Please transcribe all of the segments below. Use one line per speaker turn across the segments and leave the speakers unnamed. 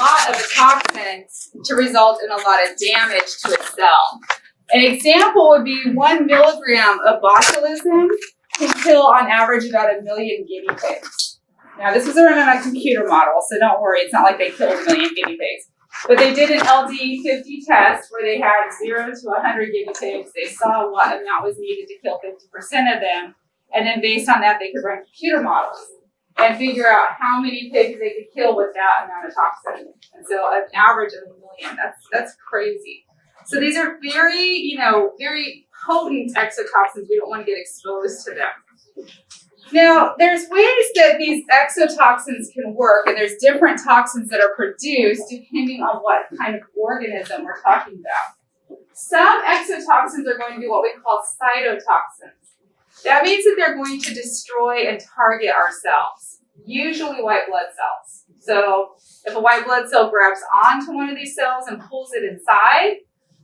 lot of a toxin to result in a lot of damage to a cell. An example would be 1 milligram of botulism can kill on average about 1 million guinea pigs. Now this was run on a computer model, so don't worry, it's not like they killed 1 million guinea pigs. But they did an LD50 test where they had 0 to 100 guinea pigs. They saw what amount was needed to kill 50% of them. And then based on that, they could run computer models and figure out how many pigs they could kill with that amount of toxin. And so an average of 1 million, that's crazy. So these are very, very potent exotoxins. We don't want to get exposed to them. Now, there's ways that these exotoxins can work, and there's different toxins that are produced depending on what kind of organism we're talking about. Some exotoxins are going to be what we call cytotoxins. That means that they're going to destroy and target our cells, usually white blood cells. So if a white blood cell grabs onto one of these cells and pulls it inside,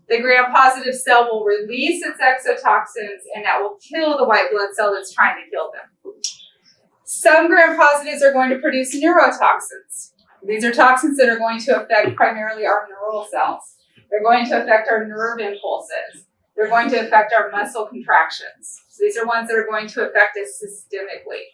the gram-positive cell will release its exotoxins, and that will kill the white blood cell that's trying to kill them. Some gram-positives are going to produce neurotoxins. These are toxins that are going to affect primarily our neural cells. They're going to affect our nerve impulses. They're going to affect our muscle contractions. So these are ones that are going to affect us systemically.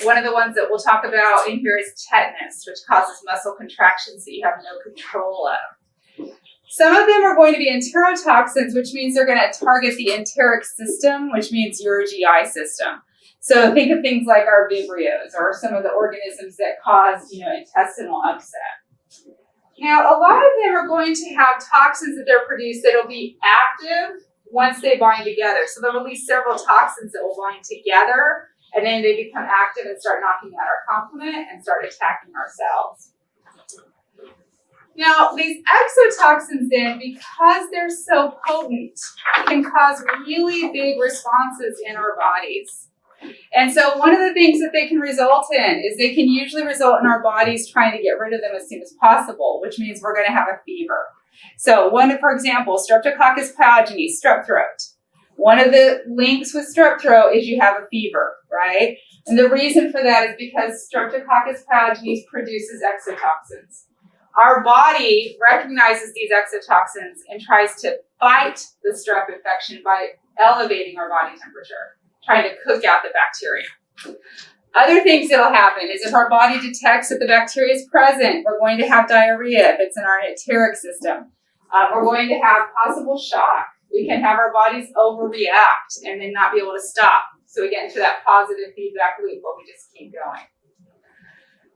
One of the ones that we'll talk about in here is tetanus, which causes muscle contractions that you have no control of. Some of them are going to be enterotoxins, which means they're going to target the enteric system, which means your GI system. So think of things like our vibrios or some of the organisms that cause, intestinal upset. Now, a lot of them are going to have toxins that they're produced that will be active once they bind together. So they'll release several toxins that will bind together, and then they become active and start knocking out our complement and start attacking our cells. Now, these exotoxins then, because they're so potent, can cause really big responses in our bodies. And so one of the things that they can result in is they can usually result in our bodies trying to get rid of them as soon as possible, which means we're going to have a fever. So for example, Streptococcus pyogenes, strep throat. One of the links with strep throat is you have a fever, right? And the reason for that is because Streptococcus pyogenes produces exotoxins. Our body recognizes these exotoxins and tries to fight the strep infection by elevating our body temperature, trying to cook out the bacteria. Other things that will happen is if our body detects that the bacteria is present, we're going to have diarrhea if it's in our enteric system. We're going to have possible shock. We can have our bodies overreact and then not be able to stop. So we get into that positive feedback loop where we just keep going.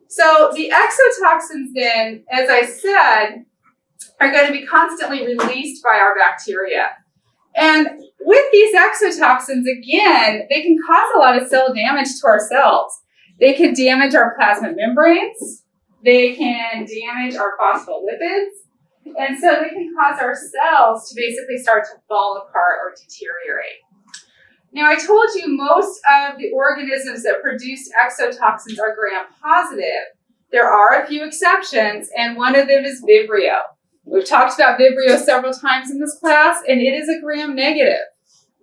So the exotoxins then, as I said, are going to be constantly released by our bacteria. And with these exotoxins, again, they can cause a lot of cell damage to our cells. They can damage our plasma membranes. They can damage our phospholipids. And so they can cause our cells to basically start to fall apart or deteriorate. Now, I told you most of the organisms that produce exotoxins are gram-positive. There are a few exceptions, and one of them is Vibrio. We've talked about Vibrio several times in this class, and it is a gram-negative,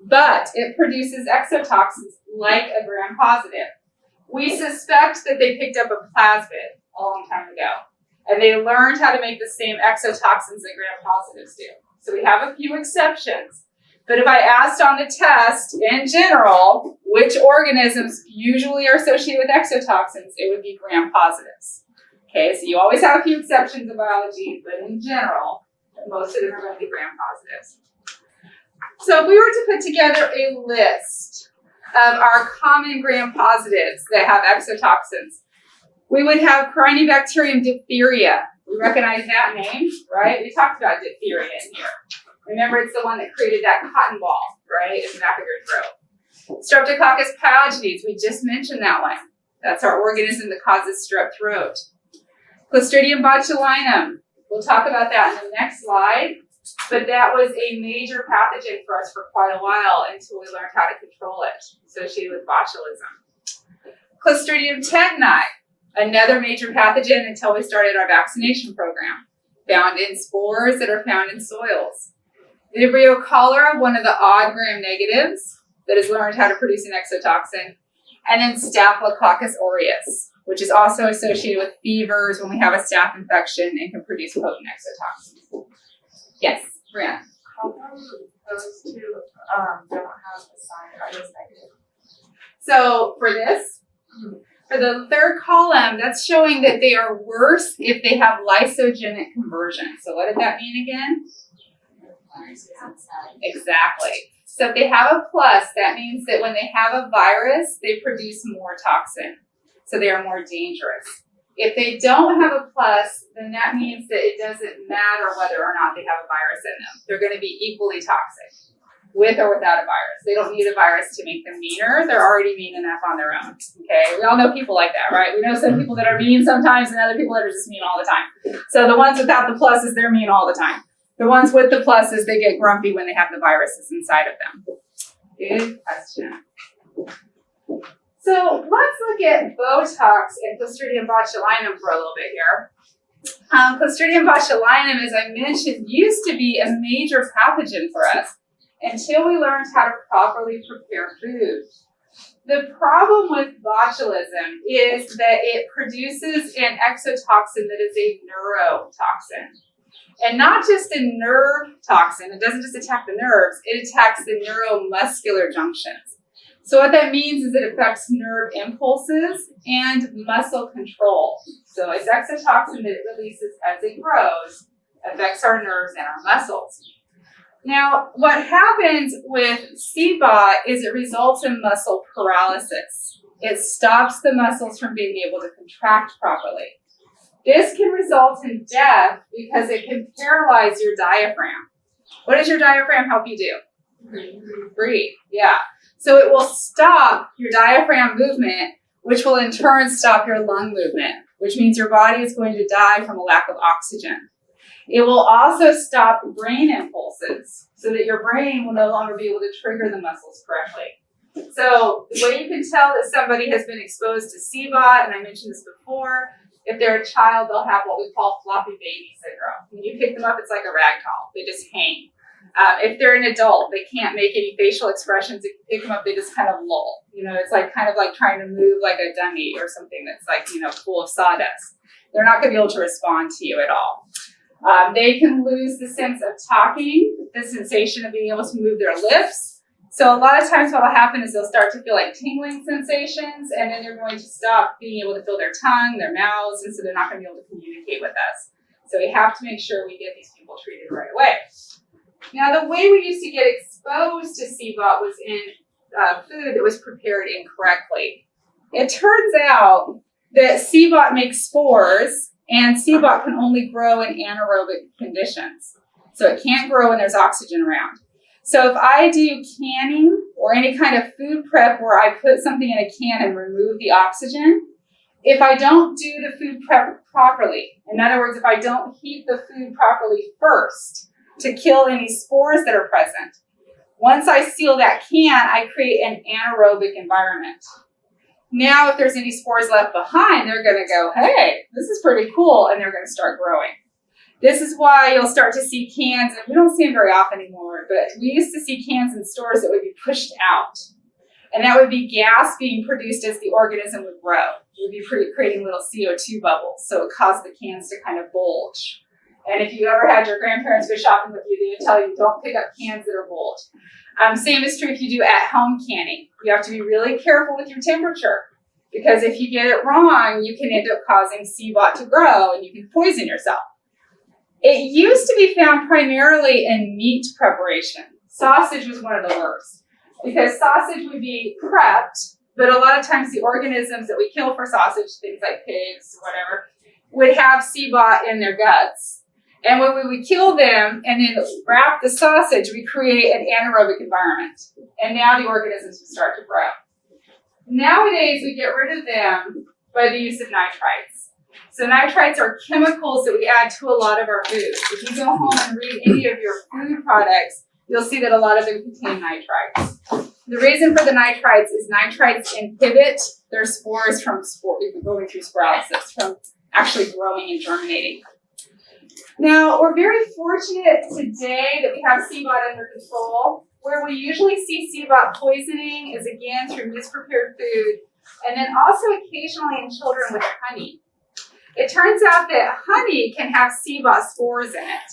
but it produces exotoxins like a gram-positive. We suspect that they picked up a plasmid a long time ago, and they learned how to make the same exotoxins that gram-positives do. So we have a few exceptions. But if I asked on the test, in general, which organisms usually are associated with exotoxins, it would be gram-positives. Okay, so you always have a few exceptions in biology, but in general, most of them are going to be gram-positives. So if we were to put together a list of our common gram-positives that have exotoxins, we would have Corynebacterium diphtheria. We recognize that name, right? We talked about diphtheria in here. Remember, it's the one that created that cotton ball, right, in the back of your throat. Streptococcus pyogenes, we just mentioned that one. That's our organism that causes strep throat. Clostridium botulinum, we'll talk about that in the next slide, but that was a major pathogen for us for quite a while until we learned how to control it, associated with botulism. Clostridium tetani, another major pathogen until we started our vaccination program, found in spores that are found in soils. Vibrio cholera, one of the odd gram negatives that has learned how to produce an exotoxin. And then Staphylococcus aureus, which is also associated with fevers when we have a staph infection and can produce potent exotoxins. Yes, Brianna.
How come those two don't have a sign? Are those negative?
So for this, for the third column, that's showing that they are worse if they have lysogenic conversion. So what did that mean again? Exactly. So if they have a plus, that means that when they have a virus, they produce more toxin. So they are more dangerous. If they don't have a plus, then that means that it doesn't matter whether or not they have a virus in them. They're going to be equally toxic, with or without a virus. They don't need a virus to make them meaner. They're already mean enough on their own. Okay, we all know people like that, right? We know some people that are mean sometimes and other people that are just mean all the time. So the ones without the pluses, they're mean all the time. The ones with the pluses, they get grumpy when they have the viruses inside of them. Good question. So let's look at Botox and Clostridium botulinum for a little bit here. Clostridium botulinum, as I mentioned, used to be a major pathogen for us until we learned how to properly prepare food. The problem with botulism is that it produces an exotoxin that is a neurotoxin. And not just a nerve toxin, it doesn't just attack the nerves, it attacks the neuromuscular junctions. So what that means is it affects nerve impulses and muscle control. So it's exotoxin that it releases as it grows, affects our nerves and our muscles. Now, what happens with CBOT is it results in muscle paralysis. It stops the muscles from being able to contract properly. This can result in death because it can paralyze your diaphragm. What does your diaphragm help you do? Breathe, yeah. So it will stop your diaphragm movement, which will in turn stop your lung movement, which means your body is going to die from a lack of oxygen. It will also stop brain impulses so that your brain will no longer be able to trigger the muscles correctly. So the way you can tell that somebody has been exposed to CBOT, and I mentioned this before, if they're a child, they'll have what we call floppy baby syndrome. When you pick them up, it's like a rag doll. They just hang. If they're an adult, they can't make any facial expressions. If you pick them up, they just kind of lull. It's like kind of like trying to move like a dummy or something that's like, full of sawdust. They're not going to be able to respond to you at all. They can lose the sense of talking, the sensation of being able to move their lips. So a lot of times what will happen is they'll start to feel like tingling sensations, and then they're going to stop being able to feel their tongue, their mouths, and so they're not going to be able to communicate with us. So we have to make sure we get these people treated right away. Now, the way we used to get exposed to CBOT was in food that was prepared incorrectly. It turns out that CBOT makes spores, and CBOT can only grow in anaerobic conditions. So it can't grow when there's oxygen around. So if I do canning or any kind of food prep where I put something in a can and remove the oxygen, if I don't do the food prep properly, in other words, if I don't heat the food properly first to kill any spores that are present, once I seal that can, I create an anaerobic environment. Now, if there's any spores left behind, they're going to go, hey, this is pretty cool, and they're going to start growing. This is why you'll start to see cans, and we don't see them very often anymore, but we used to see cans in stores that would be pushed out. And that would be gas being produced as the organism would grow. It would be creating little CO2 bubbles, so it caused the cans to kind of bulge. And if you ever had your grandparents go shopping with you, they would tell you, don't pick up cans that are bulged. Same is true if you do at-home canning. You have to be really careful with your temperature, because if you get it wrong, you can end up causing CBOT to grow, and you can poison yourself. It used to be found primarily in meat preparation. Sausage was one of the worst, because sausage would be prepped, but a lot of times the organisms that we kill for sausage, things like pigs, whatever, would have CBOT in their guts. And when we would kill them and then wrap the sausage, we create an anaerobic environment. And now the organisms would start to grow. Nowadays, we get rid of them by the use of nitrites. So nitrites are chemicals that we add to a lot of our food. If you go home and read any of your food products, you'll see that a lot of them contain nitrites. The reason for the nitrites is nitrites inhibit their spores from going through sporolysis, from actually growing and germinating. Now, we're very fortunate today that we have CBOT under control. Where we usually see CBOT poisoning is, again, through misprepared food and then also occasionally in children with honey. It turns out that honey can have CBOT spores in it.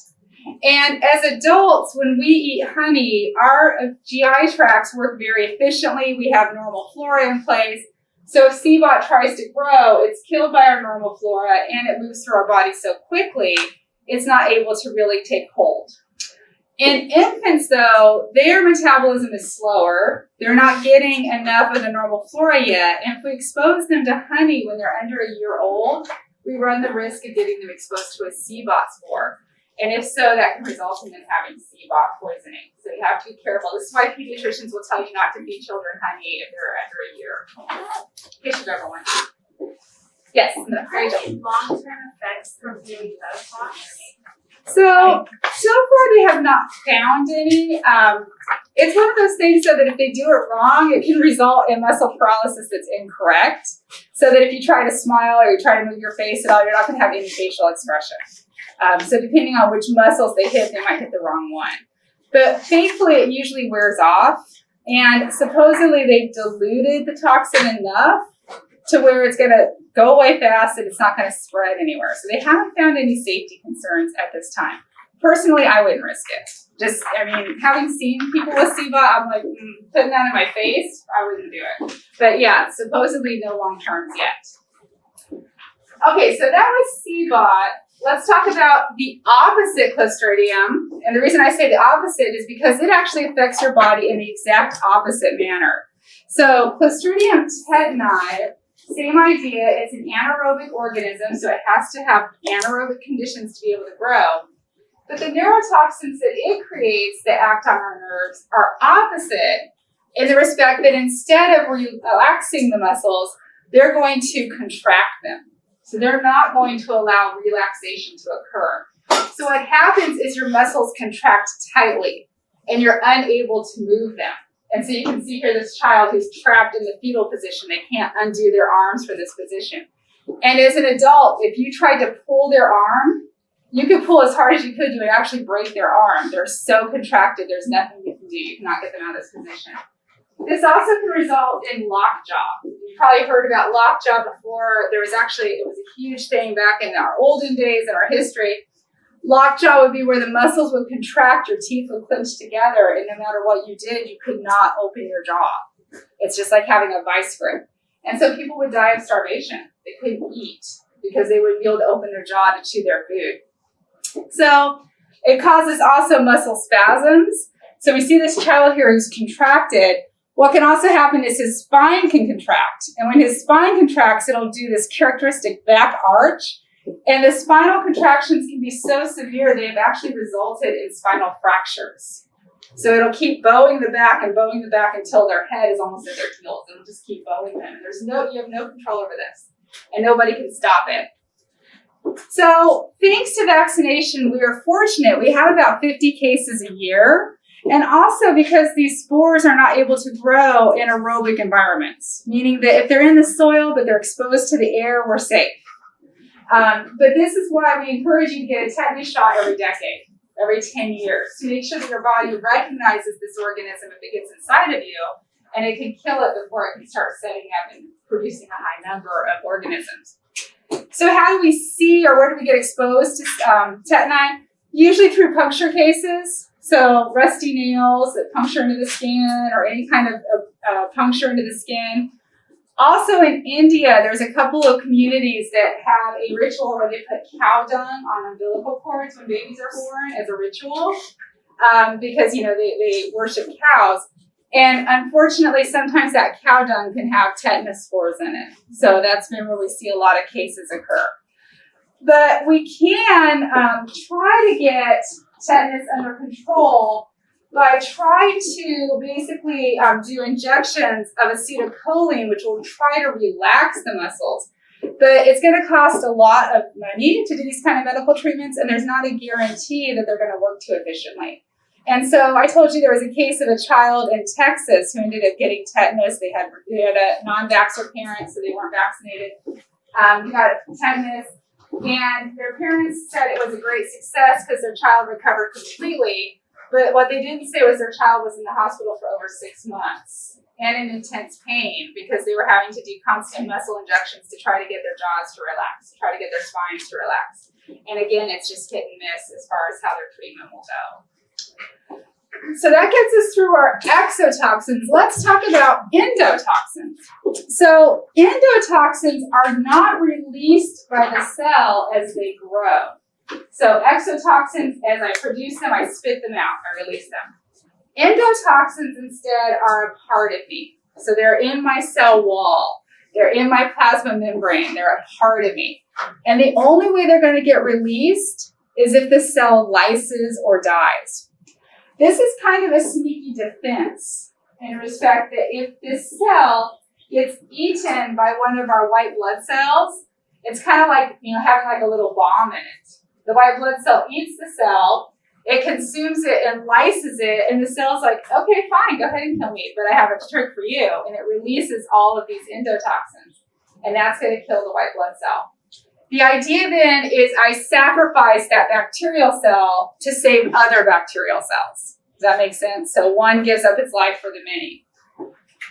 And as adults, when we eat honey, our GI tracts work very efficiently. We have normal flora in place. So if CBOT tries to grow, it's killed by our normal flora and it moves through our body so quickly, it's not able to really take hold. In infants, though, their metabolism is slower. They're not getting enough of the normal flora yet. And if we expose them to honey when they're under a year old, we run the risk of getting them exposed to a CBOT spore. And if so, that can result in them having CBOT poisoning. So you have to be careful. This is why pediatricians will tell you not to feed children honey if they're under a year. In case you've ever wondered. Yes, no,
long-term effects from doing Botox?
So far they have not found any. It's one of those things so that if they do it wrong, it can result in muscle paralysis that's incorrect. So that if you try to smile or you try to move your face at all, you're not going to have any facial expression. So depending on which muscles they hit, they might hit the wrong one. But thankfully, it usually wears off. And supposedly they've diluted the toxin enough to where it's going to go away fast and it's not going to spread anywhere. So they haven't found any safety concerns at this time. Personally, I wouldn't risk it. Having seen people with CBOT, I'm like, putting that in my face, I wouldn't do it. But yeah, supposedly no long terms yet. Okay, so that was CBOT. Let's talk about the opposite Clostridium. And the reason I say the opposite is because it actually affects your body in the exact opposite manner. So Clostridium tetani, same idea. It's an anaerobic organism, so it has to have anaerobic conditions to be able to grow. But the neurotoxins that it creates that act on our nerves are opposite in the respect that instead of relaxing the muscles, they're going to contract them. So they're not going to allow relaxation to occur. So what happens is your muscles contract tightly and you're unable to move them. And so you can see here this child who's trapped in the fetal position. They can't undo their arms for this position. And as an adult, if you tried to pull their arm, you could pull as hard as you could, you would actually break their arm. They're so contracted, there's nothing you can do. You cannot get them out of this position. This also can result in lockjaw. You've probably heard about lockjaw before. It was a huge thing back in our olden days in our history. Lockjaw would be where the muscles would contract, your teeth would clench together, and no matter what you did, you could not open your jaw. It's just like having a vice grip. And so people would die of starvation. They couldn't eat because they wouldn't be able to open their jaw to chew their food. So it causes also muscle spasms. So we see this child here who's contracted. What can also happen is his spine can contract. And when his spine contracts, it'll do this characteristic back arch. And the spinal contractions can be so severe, they have actually resulted in spinal fractures. So it'll keep bowing the back until their head is almost at their heels. It'll just keep bowing them. And you have no control over this. And nobody can stop it. So thanks to vaccination, we are fortunate. We have about 50 cases a year. And also because these spores are not able to grow in aerobic environments, meaning that if they're in the soil but they're exposed to the air, we're safe. But this is why we encourage you to get a tetanus shot every decade, every 10 years, to make sure that your body recognizes this organism if it gets inside of you, and it can kill it before it can start setting up and producing a high number of organisms. So how do we see, or where do we get exposed to tetani? Usually through puncture cases. So rusty nails that puncture into the skin, or any kind of puncture into the skin. Also in India, there's a couple of communities that have a ritual where they put cow dung on umbilical cords when babies are born as a ritual, because they worship cows. And unfortunately, sometimes that cow dung can have tetanus spores in it. So that's been where we see a lot of cases occur. But we can try to get tetanus under control by trying to basically do injections of acetylcholine, which will try to relax the muscles. But it's going to cost a lot of money to do these kind of medical treatments, and there's not a guarantee that they're going to work too efficiently. And so I told you there was a case of a child in Texas who ended up getting tetanus. They had a non-vaxxer parent, so they weren't vaccinated. He got tetanus, and their parents said it was a great success because their child recovered completely. But what they didn't say was their child was in the hospital for over 6 months. and in intense pain because they were having to do constant muscle injections to try to get their jaws to relax, to try to get their spines to relax. And again, it's just hit and miss as far as how their treatment will go. So that gets us through our exotoxins. Let's talk about endotoxins. So endotoxins are not released by the cell as they grow. So exotoxins, as I produce them, I spit them out, I release them. Endotoxins instead are a part of me. So they're in my cell wall. They're in my plasma membrane. They're a part of me. And the only way they're going to get released is if the cell lyses or dies. This is kind of a sneaky defense in respect that if this cell gets eaten by one of our white blood cells, it's kind of like, having like a little bomb in it. The white blood cell eats the cell, it consumes it and lyses it, and the cell's like, okay, fine, go ahead and kill me, but I have a trick for you. And it releases all of these endotoxins, and that's going to kill the white blood cell. The idea then is I sacrifice that bacterial cell to save other bacterial cells. Does that make sense? So one gives up its life for the many.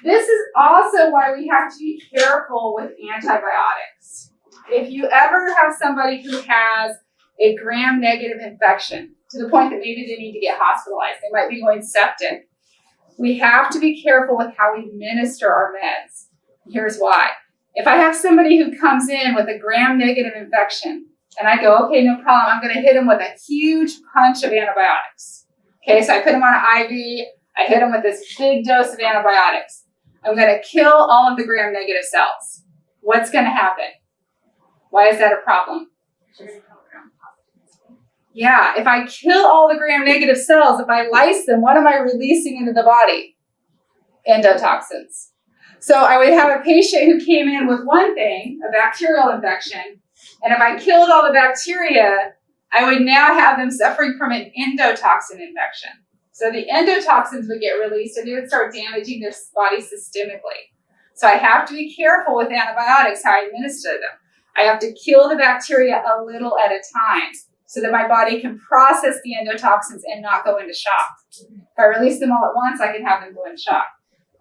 This is also why we have to be careful with antibiotics. If you ever have somebody who has a gram-negative infection, to the point that maybe they need to get hospitalized, they might be going septic, we have to be careful with how we administer our meds. Here's why. If I have somebody who comes in with a gram-negative infection, and I go, okay, no problem, I'm going to hit them with a huge punch of antibiotics. Okay, so I put them on an IV, I hit them with this big dose of antibiotics. I'm going to kill all of the gram-negative cells. What's going to happen? Why is that a problem? Yeah, if I kill all the gram-negative cells, if I lyse them, what am I releasing into the body? Endotoxins. So I would have a patient who came in with one thing, a bacterial infection, and if I killed all the bacteria, I would now have them suffering from an endotoxin infection. So the endotoxins would get released and they would start damaging their body systemically. So I have to be careful with antibiotics, how I administer them. I have to kill the bacteria a little at a time so that my body can process the endotoxins and not go into shock. If I release them all at once, I can have them go into shock.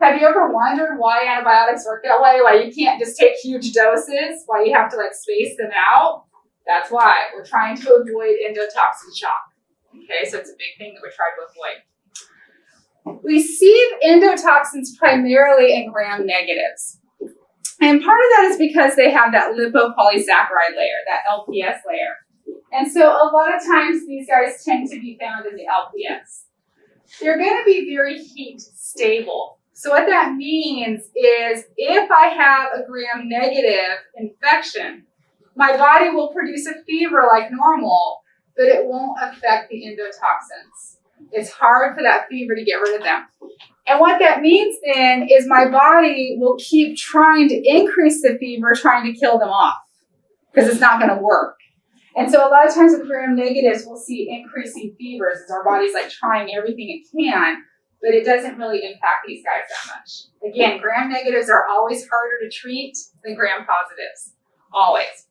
Have you ever wondered why antibiotics work that way? Why you can't just take huge doses? Why you have to space them out? That's why. We're trying to avoid endotoxin shock. Okay, so it's a big thing that we try to avoid. We see endotoxins primarily in gram-negatives. And part of that is because they have that lipopolysaccharide layer, that LPS layer. And so a lot of times these guys tend to be found in the LPS. They're going to be very heat stable. So what that means is if I have a gram-negative infection, my body will produce a fever like normal, but it won't affect the endotoxins. It's hard for that fever to get rid of them. And what that means then is my body will keep trying to increase the fever, trying to kill them off, because it's not going to work. And so a lot of times with gram-negatives, we'll see increasing fevers as our body's trying everything it can, but it doesn't really impact these guys that much. Again, gram-negatives are always harder to treat than gram-positives. Always.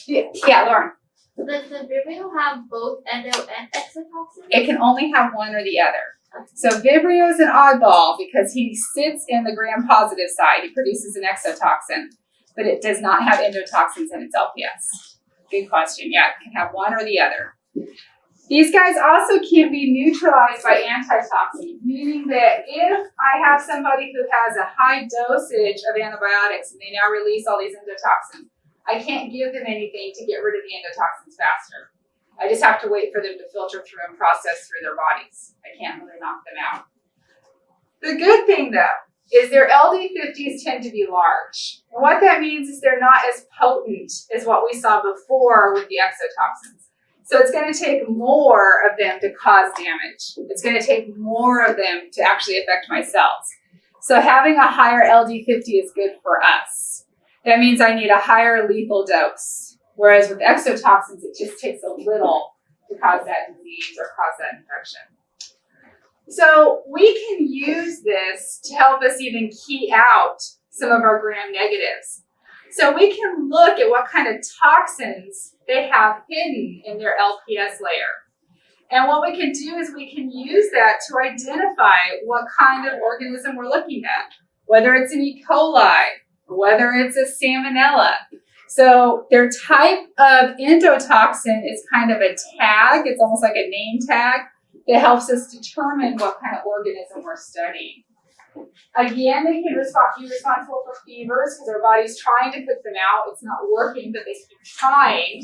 Yeah, Lauren.
Does the Vibrio have both endo and exotoxins?
It can only have one or the other. So Vibrio is an oddball because he sits in the gram-positive side. He produces an exotoxin, but it does not have endotoxins in its LPS. Good question. Yeah, it can have one or the other. These guys also can't be neutralized by antitoxin, meaning that if I have somebody who has a high dosage of antibiotics and they now release all these endotoxins, I can't give them anything to get rid of the endotoxins faster. I just have to wait for them to filter through and process through their bodies. I can't really knock them out. The good thing, though, is their LD50s tend to be large. And what that means is they're not as potent as what we saw before with the exotoxins. So it's going to take more of them to cause damage. It's going to take more of them to actually affect my cells. So having a higher LD50 is good for us. That means I need a higher lethal dose. Whereas with exotoxins, it just takes a little to cause that disease or cause that infection. So we can use this to help us even key out some of our gram-negatives. So we can look at what kind of toxins they have hidden in their LPS layer. And what we can do is we can use that to identify what kind of organism we're looking at, whether it's an E. coli, whether it's a salmonella. So their type of endotoxin is kind of a tag. It's almost like a name tag that helps us determine what kind of organism we're studying. Again, they can be responsible for fevers because our body's trying to put them out. It's not working, but they keep trying.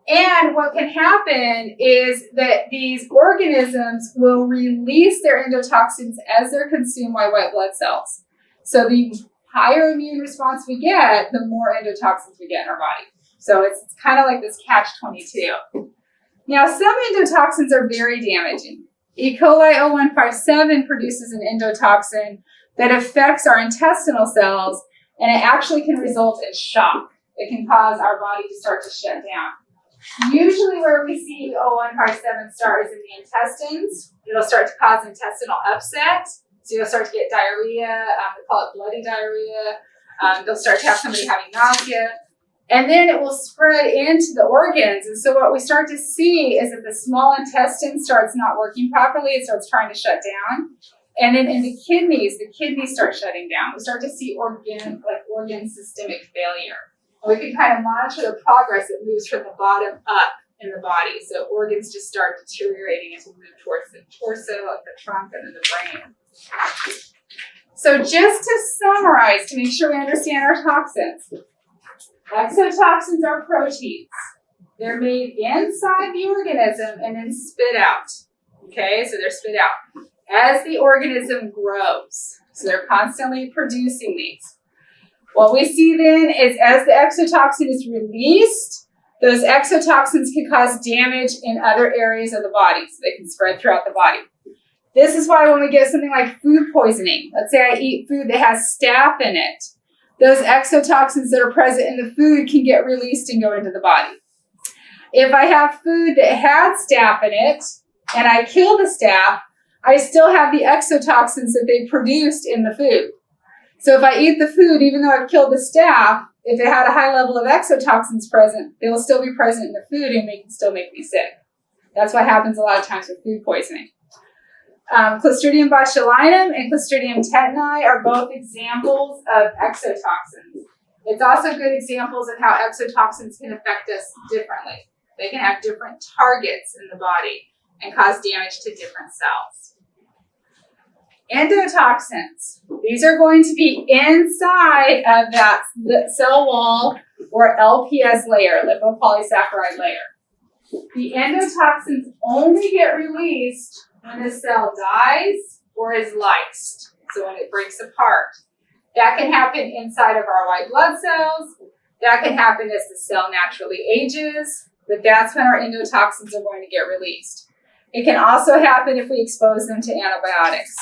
And what can happen is that these organisms will release their endotoxins as they're consumed by white blood cells. So the higher immune response we get, the more endotoxins we get in our body. So it's kind of like this catch-22. Now, some endotoxins are very damaging. E. coli 0157 produces an endotoxin that affects our intestinal cells, and it actually can result in shock. It can cause our body to start to shut down. Usually where we see 0157 start is in the intestines. It'll start to cause intestinal upset. So you'll start to get diarrhea. We call it bloody diarrhea. They'll start to have somebody having nausea. And then it will spread into the organs. And so what we start to see is that the small intestine starts not working properly. It starts trying to shut down. And then in the kidneys start shutting down. We start to see organ systemic failure. And we can kind of monitor the progress that moves from the bottom up in the body. So organs just start deteriorating as we move towards the torso, the trunk, and then the brain. So just to summarize, to make sure we understand our toxins, exotoxins are proteins. They're made inside the organism and then spit out. Okay, so they're spit out as the organism grows. So they're constantly producing these. What we see then is as the exotoxin is released, those exotoxins can cause damage in other areas of the body, so they can spread throughout the body. This is why when we get something like food poisoning, let's say I eat food that has staph in it, those exotoxins that are present in the food can get released and go into the body. If I have food that had staph in it and I kill the staph, I still have the exotoxins that they produced in the food. So if I eat the food, even though I've killed the staph, if it had a high level of exotoxins present, they will still be present in the food and they can still make me sick. That's what happens a lot of times with food poisoning. Clostridium botulinum and Clostridium tetani are both examples of exotoxins. It's also good examples of how exotoxins can affect us differently. They can have different targets in the body and cause damage to different cells. Endotoxins. These are going to be inside of that cell wall or LPS layer, lipopolysaccharide layer. The endotoxins only get released when the cell dies or is lysed, so when it breaks apart. That can happen inside of our white blood cells. That can happen as the cell naturally ages, but that's when our endotoxins are going to get released. It can also happen if we expose them to antibiotics.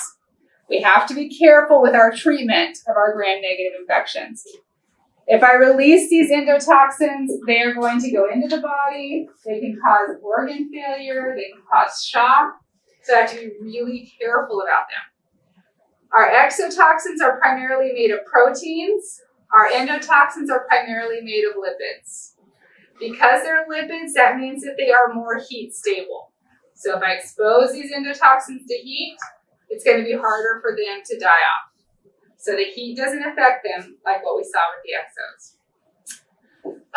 We have to be careful with our treatment of our gram-negative infections. If I release these endotoxins, they are going to go into the body. They can cause organ failure. They can cause shock. So I have to be really careful about them. Our exotoxins are primarily made of proteins. Our endotoxins are primarily made of lipids. Because they're lipids, that means that they are more heat stable. So if I expose these endotoxins to heat, it's going to be harder for them to die off. So the heat doesn't affect them like what we saw with the exos.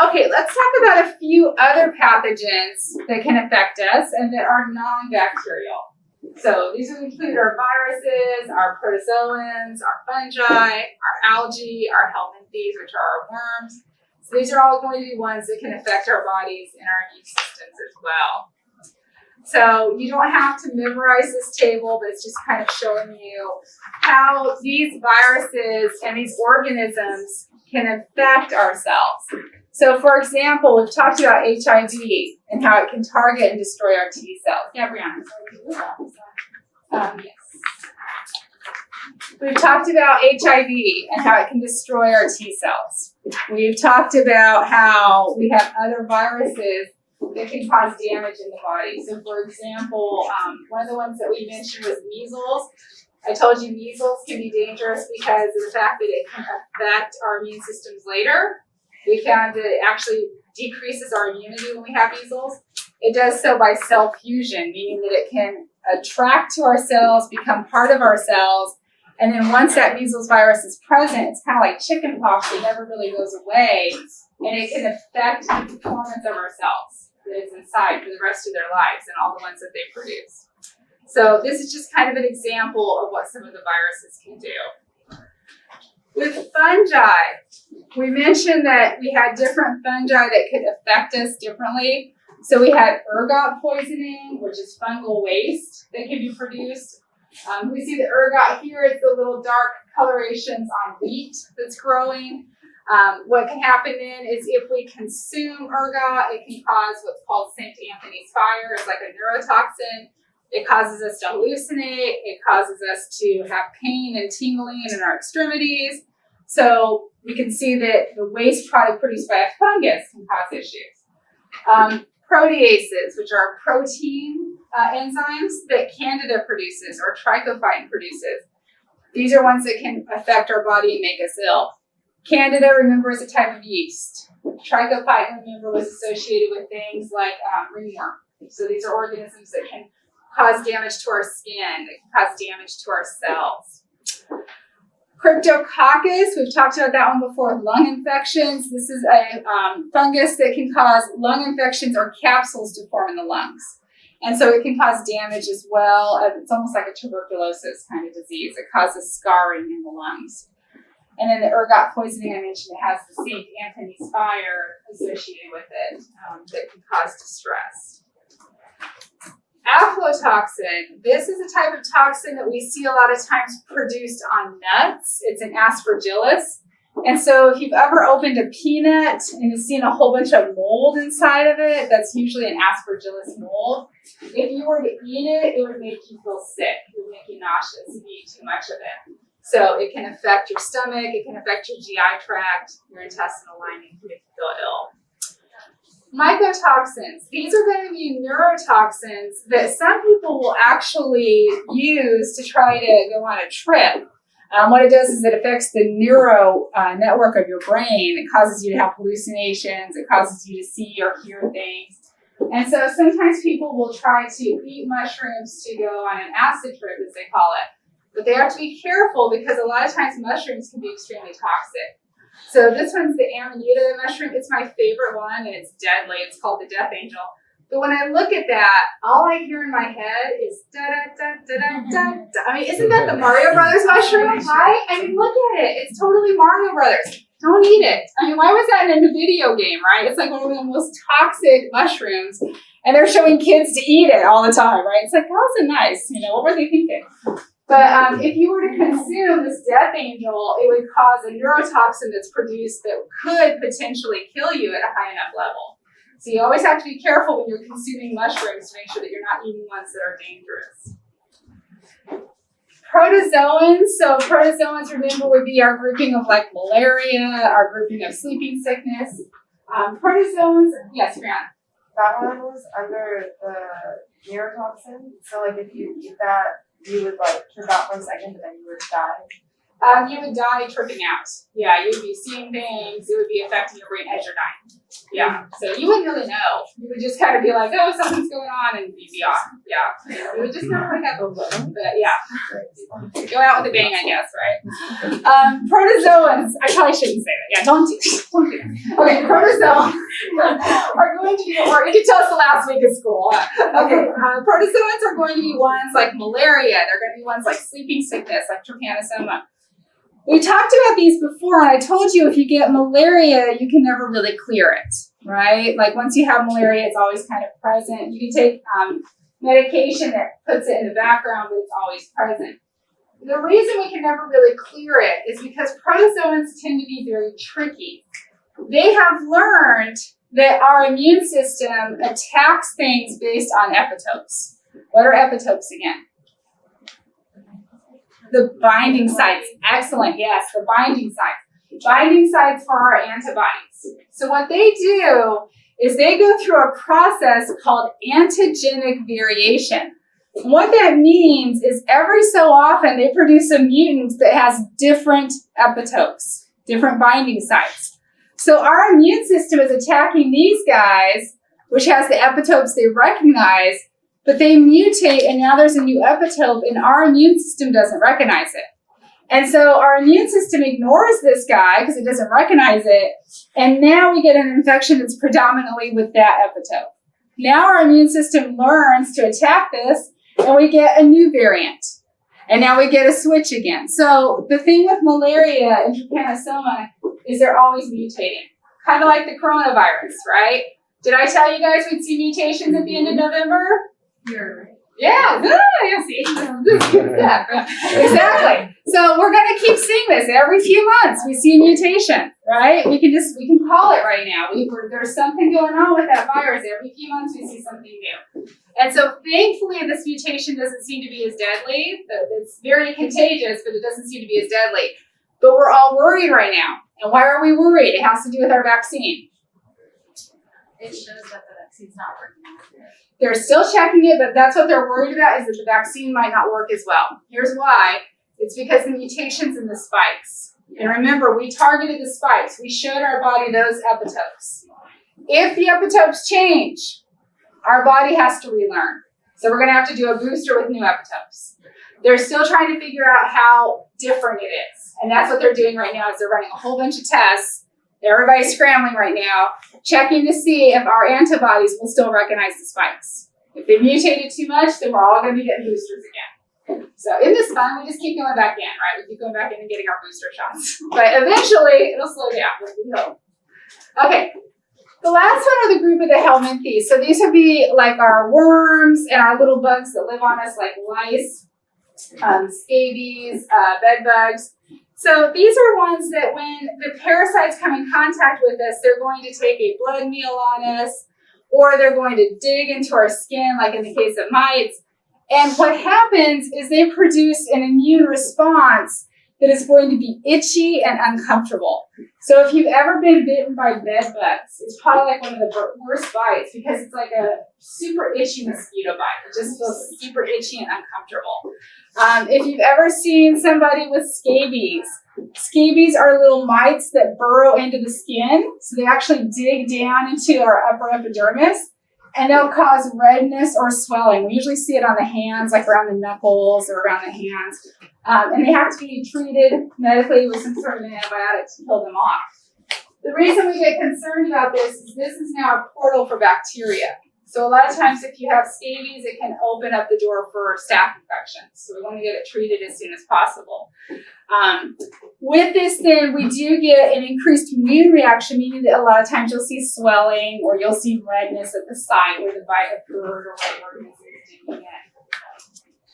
Okay, let's talk about a few other pathogens that can affect us and that are non-bacterial. So these would include our viruses, our protozoans, our fungi, our algae, our helminthes, which are our worms. So these are all going to be ones that can affect our bodies and our immune systems as well. So you don't have to memorize this table, but it's just kind of showing you how these viruses and these organisms can affect our cells. So for example, we've talked about HIV and how it can target and destroy our T cells. Yeah, Brianna. Yes. We've talked about HIV and how it can destroy our T cells. We've talked about how we have other viruses that can cause damage in the body. So for example, one of the ones that we mentioned was measles. I told you measles can be dangerous because of the fact that it can affect our immune systems later. We found that it actually decreases our immunity when we have measles. It does so by cell fusion, meaning that it can attract to our cells, become part of our cells, and then once that measles virus is present, it's kind of like chicken pox. It never really goes away, and it can affect the performance of our cells that is inside for the rest of their lives and all the ones that they produce. So this is just kind of an example of what some of the viruses can do. With fungi, we mentioned that we had different fungi that could affect us differently. So we had ergot poisoning, which is fungal waste that can be produced. We see the ergot here. It's the little dark colorations on wheat that's growing. What can happen then is if we consume ergot, it can cause what's called St. Anthony's fire. It's like a neurotoxin. It causes us to hallucinate. It causes us to have pain and tingling in our extremities. So we can see that the waste product produced by a fungus can cause issues. Proteases, which are protein enzymes that Candida produces or trichophyton produces. These are ones that can affect our body and make us ill. Candida, remember, is a type of yeast. Trichophyton, remember, was associated with things like ringworm. So these are organisms that can cause damage to our skin, that can cause damage to our cells. Cryptococcus, we've talked about that one before with lung infections. This is a fungus that can cause lung infections or capsules to form in the lungs. And so it can cause damage as well. It's almost like a tuberculosis kind of disease. It causes scarring in the lungs. And then the ergot poisoning, I mentioned, it has the St. Anthony's fire associated with it that can cause distress. Aflatoxin. This is a type of toxin that we see a lot of times produced on nuts. It's an aspergillus. And so if you've ever opened a peanut and you've seen a whole bunch of mold inside of it, that's usually an aspergillus mold. If you were to eat it, it would make you feel sick. It would make you nauseous if you eat too much of it. So it can affect your stomach, it can affect your GI tract, your intestinal lining, can make you feel ill. Mycotoxins. These are going to be neurotoxins that some people will actually use to try to go on a trip. What it does is it affects the neuro network of your brain. It causes you to have hallucinations. It causes you to see or hear things. And so sometimes people will try to eat mushrooms to go on an acid trip, as they call it. But they have to be careful because a lot of times mushrooms can be extremely toxic. So this one's the Amanita mushroom. It's my favorite one, and it's deadly. It's called the Death Angel. But when I look at that, all I hear in my head is da-da-da-da-da-da. I mean, isn't that the Mario Brothers mushroom, right? I mean, look at it. It's totally Mario Brothers. Don't eat it. I mean, why was that in a video game, right? It's like one of the most toxic mushrooms, and they're showing kids to eat it all the time, right? It's like, that wasn't nice. You know, what were they thinking? But if you were to consume this Death Angel, it would cause a neurotoxin that's produced that could potentially kill you at a high enough level. So you always have to be careful when you're consuming mushrooms to make sure that you're not eating ones that are dangerous. Protozoans. So protozoans, remember, would be our grouping of like malaria, our grouping of sleeping sickness. Protozoans, yes, Brianna.
That one was under the neurotoxin. So like if you eat that, you would like trip out for a second, but then you would die.
You would die tripping out. Yeah, you would be seeing things. It would be affecting your brain as you're dying. Yeah, so you wouldn't really know. You would just kind of be like, oh, something's going on, and you'd be off. Yeah, you would just never wake up. But yeah, go out with a bang, I guess, right? Protozoans. I probably shouldn't say that. Yeah, don't do that. Okay, protozoans are going to be, or you can tell us the last week of school. Okay, protozoans are going to be ones like malaria. They're going to be ones like sleeping sickness, like trypanosoma. We talked about these before, and I told you if you get malaria, you can never really clear it, right? Like once you have malaria, it's always kind of present. You can take medication that puts it in the background, but it's always present. The reason we can never really clear it is because protozoans tend to be very tricky. They have learned that our immune system attacks things based on epitopes. What are epitopes again? The binding sites. Excellent. Yes, the binding sites. Binding sites for our antibodies. So what they do is they go through a process called antigenic variation. And what that means is every so often they produce a mutant that has different epitopes, different binding sites. So our immune system is attacking these guys, which has the epitopes they recognize, but they mutate and now there's a new epitope and our immune system doesn't recognize it. And so our immune system ignores this guy because it doesn't recognize it. And now we get an infection that's predominantly with that epitope. Now our immune system learns to attack this and we get a new variant. And now we get a switch again. So the thing with malaria and trypanosoma is they're always mutating. Kind of like the coronavirus, right? Did I tell you guys we'd see mutations at the end of November?
You're right.
Yeah, yeah, see, this is good stuff. Exactly. So we're going to keep seeing this every few months. We see a mutation, right? We can call it right now. There's something going on with that virus. Every few months we see something new. And so thankfully this mutation doesn't seem to be as deadly. It's very contagious, but it doesn't seem to be as deadly. But we're all worried right now. And why are we worried? It has to do with our vaccine.
It shows that the vaccine's not working.
They're still checking it, but that's what they're worried about is that the vaccine might not work as well. Here's why. It's because the mutations in the spikes. And remember, we targeted the spikes. We showed our body those epitopes. If the epitopes change, our body has to relearn. So we're going to have to do a booster with new epitopes. They're still trying to figure out how different it is. And that's what they're doing right now is they're running a whole bunch of tests. Everybody's scrambling right now, checking to see if our antibodies will still recognize the spikes. If they mutated too much, then we're all going to be getting boosters again. So in this fun, we just keep going back in, right? We keep going back in and getting our booster shots. But eventually, it'll slow down. We hope. Okay. The last one are the group of the helminthes. So these would be like our worms and our little bugs that live on us, like lice, scabies, bed bugs. So these are ones that when the parasites come in contact with us, they're going to take a blood meal on us, or they're going to dig into our skin, like in the case of mites. And what happens is they produce an immune response that is going to be itchy and uncomfortable. So if you've ever been bitten by bed bugs, it's probably like one of the worst bites because it's like a super itchy mosquito bite. It just feels super itchy and uncomfortable. If you've ever seen somebody with scabies, scabies are little mites that burrow into the skin. So they actually dig down into our upper epidermis and they'll cause redness or swelling. We usually see it on the hands, like around the knuckles or around the hands. And they have to be treated medically with some sort of an antibiotic to kill them off. The reason we get concerned about this is now a portal for bacteria. So a lot of times if you have scabies, it can open up the door for staph infections. So we want to get it treated as soon as possible. With this then, we do get an increased immune reaction, meaning that a lot of times you'll see swelling or you'll see redness at the site where the bite occurred or where the organism is digging in.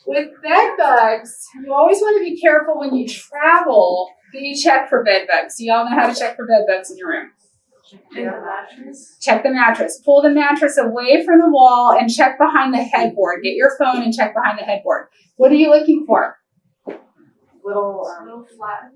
With bed bugs, you always want to be careful when you travel that you check for bed bugs. Do you all know how to check for bed bugs in your room? Check the mattress. Pull the mattress away from the wall and check behind the headboard. Get your phone and check behind the headboard. What are you looking for?
Little flat.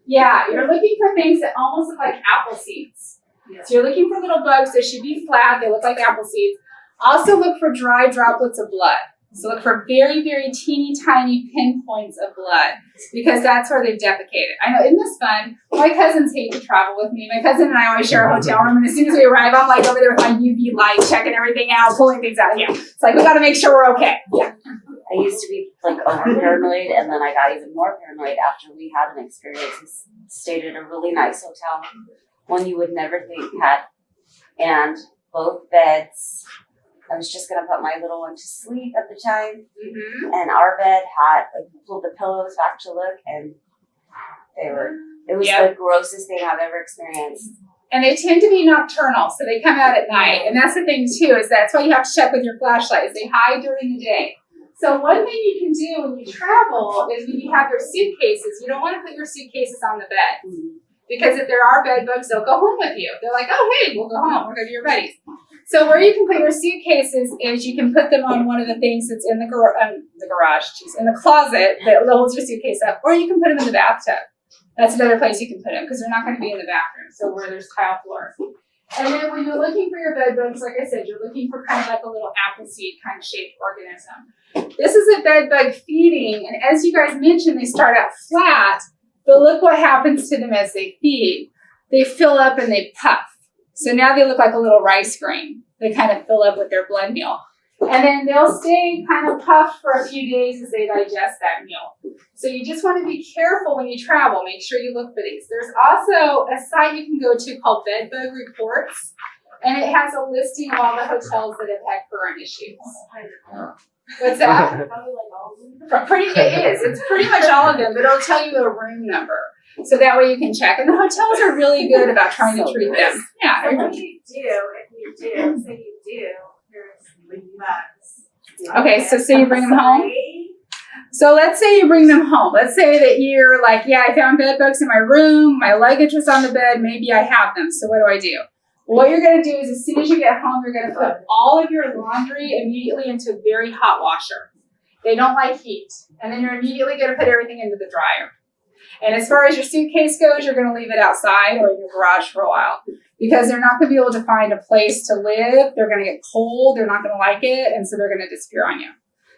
Yeah, you're looking for things that almost look like apple seeds. Yeah. So you're looking for little bugs that should be flat. They look like apple seeds. Also look for dry droplets of blood. So look for very, very teeny tiny pinpoints of blood because that's where they've defecated. I know, isn't this fun? My cousins hate to travel with me. My cousin and I always share a hotel room, and as soon as we arrive, I'm like over there with my UV light, checking everything out, pulling things out. Yeah, it's like we got to make sure we're okay. Yeah.
I used to be like over paranoid, and then I got even more paranoid after we had an experience. We stayed at a really nice hotel, one you would never think had, and both beds. I was just gonna put my little one to sleep at the time, and our bed had pulled the pillows back to look, and it was the grossest thing I've ever experienced.
And they tend to be nocturnal, so they come out at night. And that's the thing too, is that's why you have to check with your flashlight, is they hide during the day. So one thing you can do when you travel is when you have your suitcases, you don't want to put your suitcases on the bed. Because if there are bed bugs, they'll go home with you. They're like, oh, hey, we'll go home. We'll go to your buddies. So where you can put your suitcases is you can put them on one of the things that's in the in the closet that holds your suitcase up, or you can put them in the bathtub. That's another place you can put them because they're not going to be in the bathroom, so where there's tile floors. And then when you're looking for your bed bugs, like I said, you're looking for kind of like a little apple seed kind of shaped organism. This is a bed bug feeding, and as you guys mentioned, they start out flat, But look what happens to them as they feed. They fill up and they puff. So now they look like a little rice grain. They kind of fill up with their blood meal. And then they'll stay kind of puffed for a few days as they digest that meal. So you just want to be careful when you travel. Make sure you look for these. There's also a site you can go to called Bedbug Reports, and it has a listing of all the hotels that have had current issues. What's that? It is. It's pretty much all of them, but it'll tell you a room number. So that way you can check. And the hotels are really good about trying to treat them. Yeah.
So what do you do if you do, say you do, here's bugs.
Okay, so say you bring them home. So let's say you bring them home. Let's say that you're like, yeah, I found bed bugs in my room. My luggage was on the bed. Maybe I have them. So what do I do? What you're going to do is as soon as you get home, you're going to put all of your laundry immediately into a very hot washer. They don't like heat. And then you're immediately going to put everything into the dryer. And as far as your suitcase goes, you're going to leave it outside or in your garage for a while because they're not going to be able to find a place to live. They're going to get cold. They're not going to like it. And so they're going to disappear on you.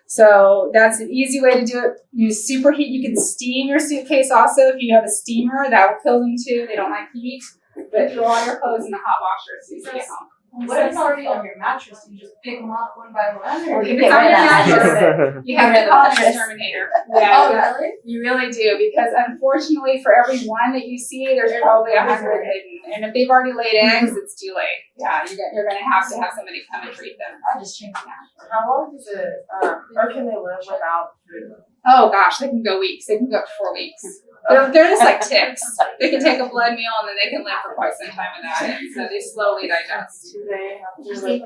So that's an easy way to do it. Use superheat. You can steam your suitcase also. If you have a steamer, that will kill them too. They don't like heat. But throw all your clothes in the hot washer as soon as you get home.
What if it's already on your mattress? You just pick them up one by one?
Or you
If
get
it's on
rid
your
of that
mattress, you have to call an exterminator. Yeah,
Oh, really?
you really do, because unfortunately for every one that you see, there's probably 100 hidden. And if they've already laid eggs, it's too late. Yeah, you're going to have somebody come and treat them.
I just changed that. How long does it, or can they live without food?
Oh gosh, they can go weeks. They can go up to 4 weeks. They're just like ticks. They can take a blood meal and then they can live for quite some time without it. So they slowly digest.
Do they have to like,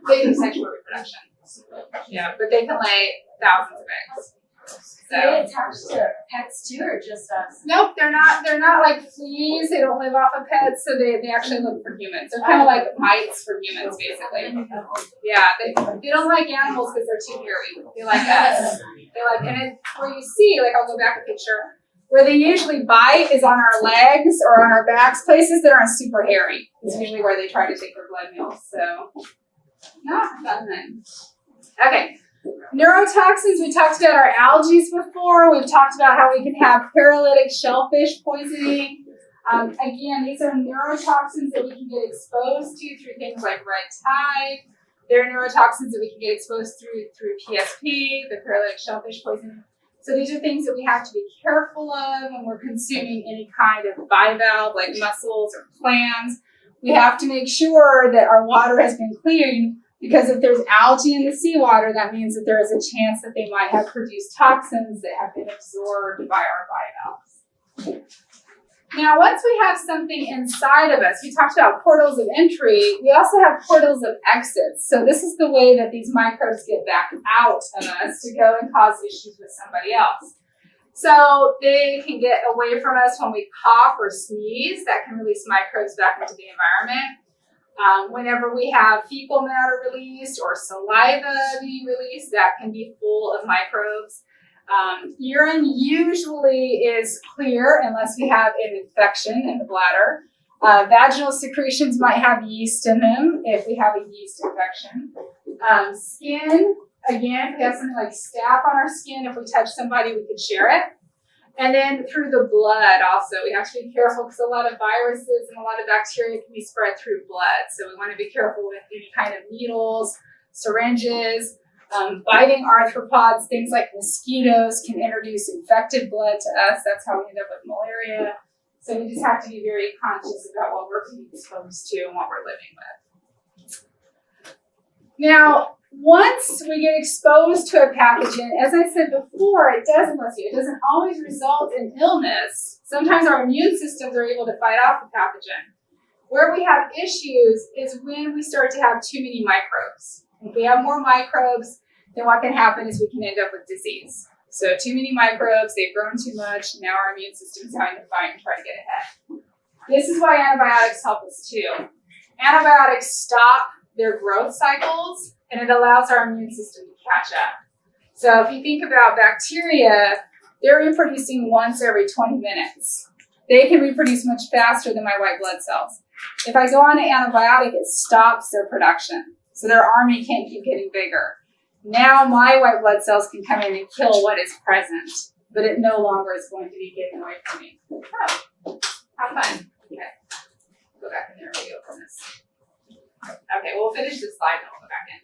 They do sexual reproduction. Yeah, but they can lay thousands of eggs.
do they attach to pets too, or just us?
Nope, they're not like fleas. They don't live off of pets, so they actually look for humans. They're kind of like mites for humans, basically. Yeah, they don't like animals because they're too hairy. They like us. They like, and it's where you see, like I'll go back a picture, where they usually bite is on our legs or on our backs, places that aren't super hairy. It's usually where they try to take their blood meals. So, not fun then. Okay. Neurotoxins, we talked about our algae before. We've talked about how we can have paralytic shellfish poisoning. Again, these are neurotoxins that we can get exposed to through things like red tide. There are neurotoxins that we can get exposed through PSP, the paralytic shellfish poisoning. So these are things that we have to be careful of when we're consuming any kind of bivalve like mussels or clams. We have to make sure that our water has been cleaned, because if there's algae in the seawater, that means that there is a chance that they might have produced toxins that have been absorbed by our bivalves. Now, once we have something inside of us, we talked about portals of entry, we also have portals of exit. So this is the way that these microbes get back out of us to go and cause issues with somebody else. So they can get away from us when we cough or sneeze. That can release microbes back into the environment. Whenever we have fecal matter released or saliva being released, that can be full of microbes. Urine usually is clear unless we have an infection in the bladder. Vaginal secretions might have yeast in them if we have a yeast infection. Skin, again, if we have something like staph on our skin, if we touch somebody, we could share it. And then through the blood also, we have to be careful because a lot of viruses and a lot of bacteria can be spread through blood. So we want to be careful with any kind of needles, syringes, biting arthropods, things like mosquitoes can introduce infected blood to us. That's how we end up with malaria. So we just have to be very conscious about what we're being exposed to and what we're living with. Now, once we get exposed to a pathogen, as I said before, it doesn't always result in illness. Sometimes our immune systems are able to fight off the pathogen. Where we have issues is when we start to have too many microbes. If we have more microbes, then what can happen is we can end up with disease. So too many microbes, they've grown too much, now our immune system is having to fight and try to get ahead. This is why antibiotics help us too. Antibiotics stop their growth cycles, and it allows our immune system to catch up. So if you think about bacteria, they're reproducing once every 20 minutes. They can reproduce much faster than my white blood cells. If I go on an antibiotic, it stops their production. So their army can't keep getting bigger. Now my white blood cells can come in and kill what is present, but it no longer is going to be getting away from me. Oh, how fun. Okay. Go back in there and reopen this. Okay, we'll finish this slide and we'll go back in.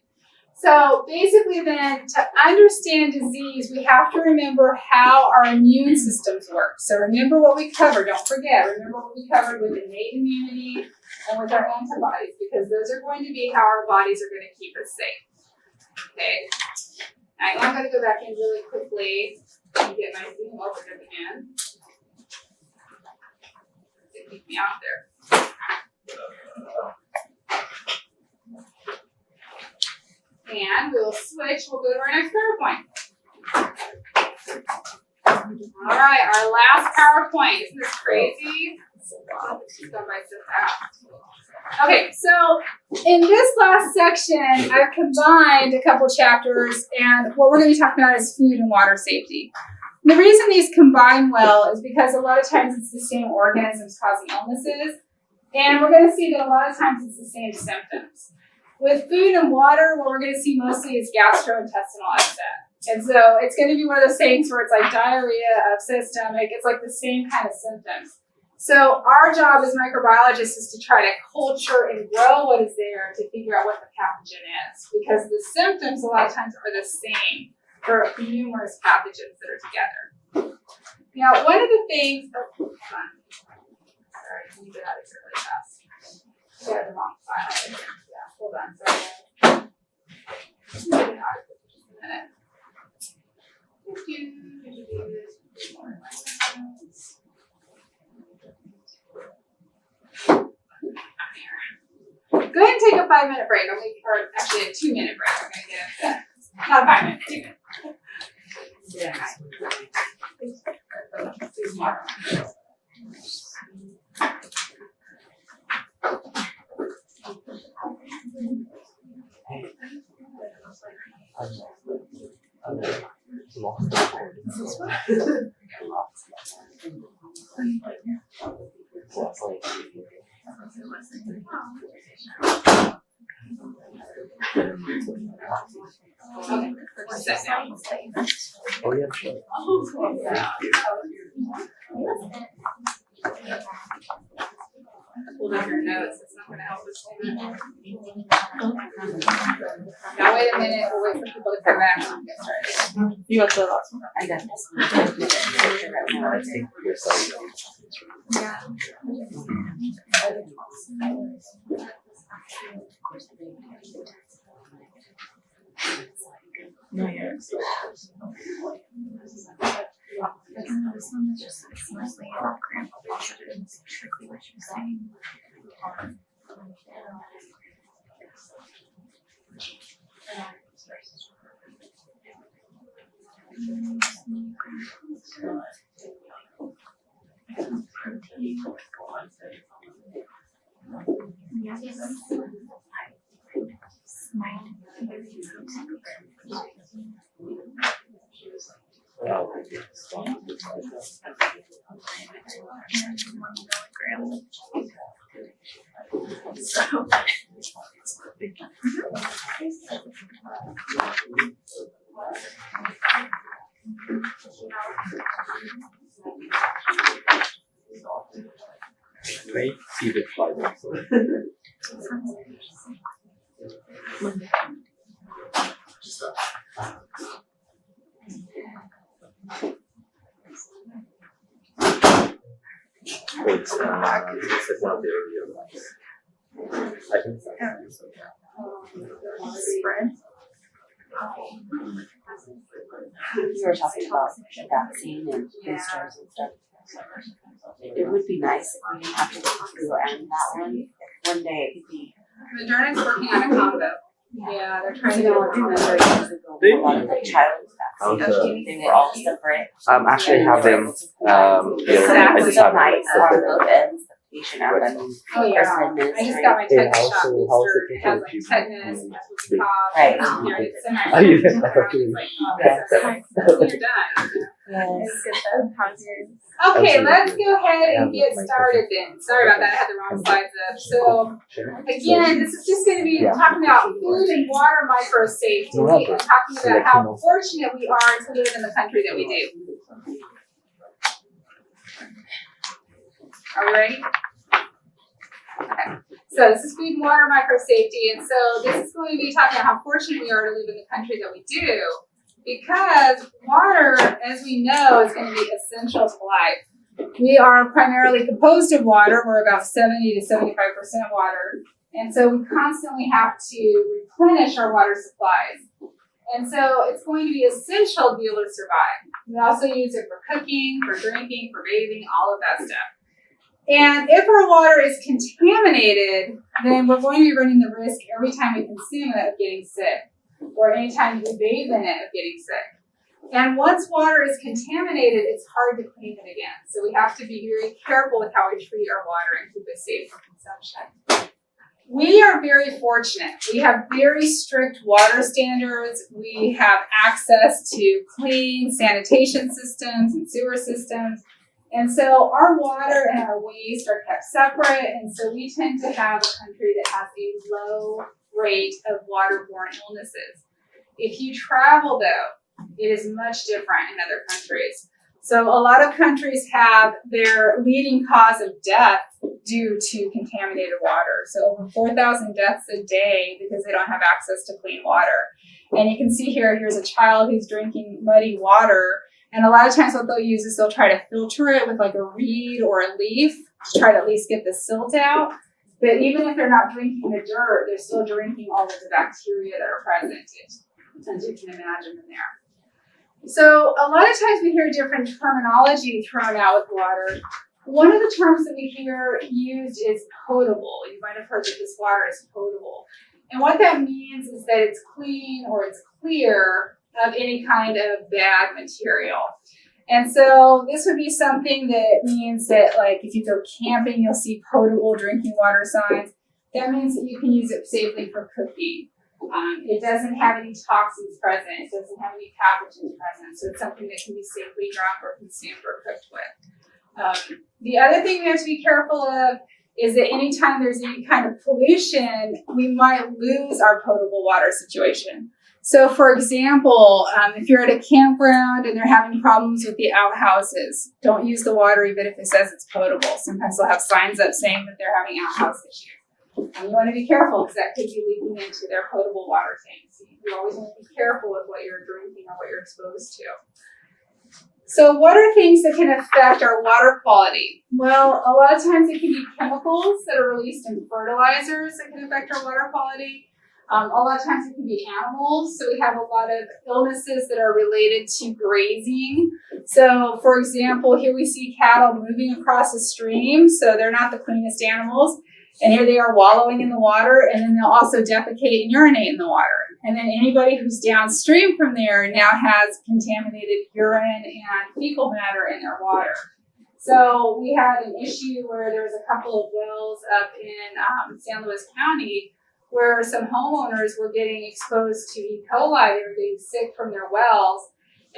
So basically then, to understand disease, we have to remember how our immune systems work. So remember what we covered, don't forget, remember what we covered with innate immunity and with our antibodies, because those are going to be how our bodies are going to keep us safe. Okay, now I'm going to go back in really quickly and get my Zoom open again. To keep me out there. And we will switch, we'll go to our next PowerPoint. All right, our last PowerPoint. Isn't this crazy? It's done by so fast. Okay, so in this last section, I've combined a couple chapters, and what we're going to be talking about is food and water safety. And the reason these combine well is because a lot of times it's the same organisms causing illnesses, and we're going to see that a lot of times it's the same symptoms. With food and water, what we're going to see mostly is gastrointestinal upset. And so it's going to be one of those things where it's like diarrhea, upset stomach, it's like the same kind of symptoms. So our job as microbiologists is to try to culture and grow what is there to figure out what the pathogen is, because the symptoms a lot of times are the same for numerous pathogens that are together. Now, one of the things, hold on. Sorry, let me get out of here really fast. Yeah, the wrong file. Yeah, hold on, sorry. Just get it out of here for just a minute. Go ahead and take a 5-minute break. Or actually a 2-minute break. I'm going to get it. Not a 5 minute, 2 minutes. Yeah. Okay, we're set now.
Oh yeah, sure.
Hold up your notes, it's not going to help us too much. Now wait a minute, we'll wait for people to come back and get started.
You want the last one?
I got this one.
I think yourself.
Yeah. No, yeah.
This one is just mostly gram positive. It's strictly what you're saying. Protein. Yeah. So
Great. See the slide. It's one of the earlier ones. I think it's
Spread.
You were talking about vaccine and boosters and stuff. It would be nice if we didn't have to go through and that one. If one day it could be.
Moderna's working on a combo. Yeah, they're trying to
You
go
know,
with
remember years ago, a lot of the child vaccines, they were all separate.
actually have them here. I
Exactly.
just
So
have them
nice on both ends. medication out of it.
Oh yeah,
Person
I just
administering.
got my
Hey,
tetanus
how's
shot
the-
booster.
how's the
It has like
people
tetanus,
keeping-
that's what's cough.
Right.
You know, it's semi-
Oh, you did?
It's like, oh, that's it. You're done.
It's good though. How's yours?
Okay,
Absolutely.
let's go ahead and
Yeah,
get
my
started then. Sorry about that, I had the wrong slides up. So again, this is just going to be
Yeah.
talking about food and water microsafety and talking about how fortunate we are to live in the country that we do. Are we ready? Okay. So this is food and water microsafety, and so this is going to be talking about how fortunate we are to live in the country that we do, because water, as we know, is going to be essential to life. We are primarily composed of water. We're about 70 to 75% water, and so we constantly have to replenish our water supplies. And so it's going to be essential to be able to survive. We also use it for cooking, for drinking, for bathing, all of that stuff. And if our water is contaminated, then we're going to be running the risk every time we consume it of getting sick, or anytime we bathe in it of getting sick. And once water is contaminated, it's hard to clean it again. So we have to be very careful with how we treat our water and keep it safe for consumption. We are very fortunate. We have very strict water standards. We have access to clean sanitation systems and sewer systems. And so our water and our waste are kept separate, and so we tend to have a country that has a low rate of waterborne illnesses. If you travel, though, it is much different in other countries. So a lot of countries have their leading cause of death due to contaminated water. So over 4,000 deaths a day because they don't have access to clean water. And you can see here's a child who's drinking muddy water. And a lot of times what they'll use is they'll try to filter it with like a reed or a leaf to try to at least get the silt out. But even if they're not drinking the dirt, they're still drinking all of the bacteria that are present, as you can imagine in there. So a lot of times we hear different terminology thrown out with water. One of the terms that we hear used is potable. You might have heard that this water is potable. And what that means is that it's clean or it's clear of any kind of bad material. And so this would be something that means that, like, if you go camping, you'll see potable drinking water signs. That means that you can use it safely for cooking. It doesn't have any toxins present. It doesn't have any pathogens present. So it's something that can be safely drunk or consumed or cooked with. The other thing we have to be careful of is that anytime there's any kind of pollution, we might lose our potable water situation. So, for example, if you're at a campground and they're having problems with the outhouses, don't use the water even if it says it's potable. Sometimes they'll have signs up saying that they're having outhouse issues. And you want to be careful because that could be leaking into their potable water tanks. You always want to be careful with what you're drinking or what you're exposed to. So what are things that can affect our water quality? Well, a lot of times it can be chemicals that are released in fertilizers that can affect our water quality. A lot of times it can be animals. So we have a lot of illnesses that are related to grazing. So for example, here we see cattle moving across a stream. So they're not the cleanest animals. And here they are wallowing in the water, and then they'll also defecate and urinate in the water. And then anybody who's downstream from there now has contaminated urine and fecal matter in their water. So we had an issue where there was a couple of wells up in San Luis County where some homeowners were getting exposed to E. coli. They were getting sick from their wells.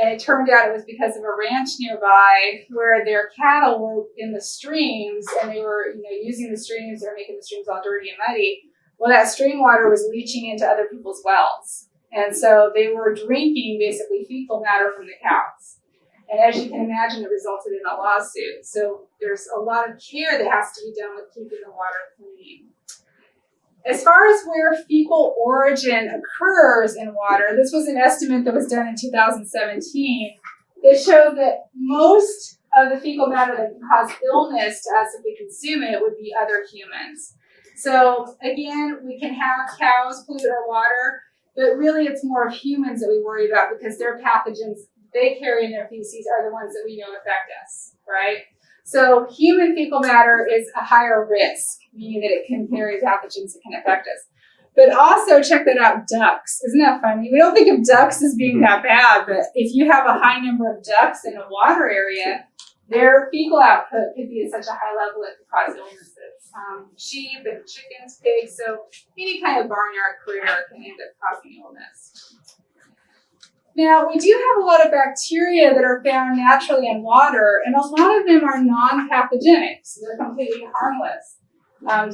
And it turned out it was because of a ranch nearby where their cattle were in the streams and they were, using the streams. They were making the streams all dirty and muddy. Well, that stream water was leaching into other people's wells. And so they were drinking basically fecal matter from the cows. And as you can imagine, it resulted in a lawsuit. So there's a lot of care that has to be done with keeping the water clean. As far as where fecal origin occurs in water, this was an estimate that was done in 2017 that showed that most of the fecal matter that can cause illness to us if we consume it would be other humans. So again, we can have cows pollute our water, but really it's more of humans that we worry about because their pathogens they carry in their feces are the ones that we know affect us, right? So human fecal matter is a higher risk, meaning that it can carry pathogens that can affect us. But also, check that out, ducks. Isn't that funny? We don't think of ducks as being that bad, but if you have a high number of ducks in a water area, Their fecal output could be at such a high level it could cause illnesses. Sheep and chickens, pigs, so any kind of barnyard critter can end up causing illness. Now, we do have a lot of bacteria that are found naturally in water, and a lot of them are non-pathogenic, so they're completely harmless.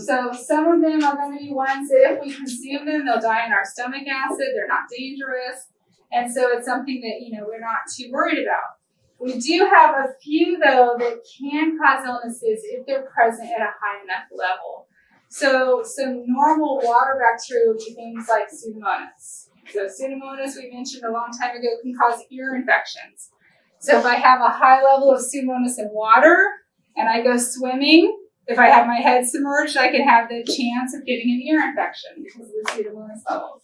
So some of them are going to be ones that if we consume them, they'll die in our stomach acid, they're not dangerous, and so it's something that, we're not too worried about. We do have a few, though, that can cause illnesses if they're present at a high enough level. So some normal water bacteria would be things like Pseudomonas. So Pseudomonas, we mentioned a long time ago, can cause ear infections. So if I have a high level of Pseudomonas in water and I go swimming, if I have my head submerged, I can have the chance of getting an ear infection because of the Pseudomonas levels.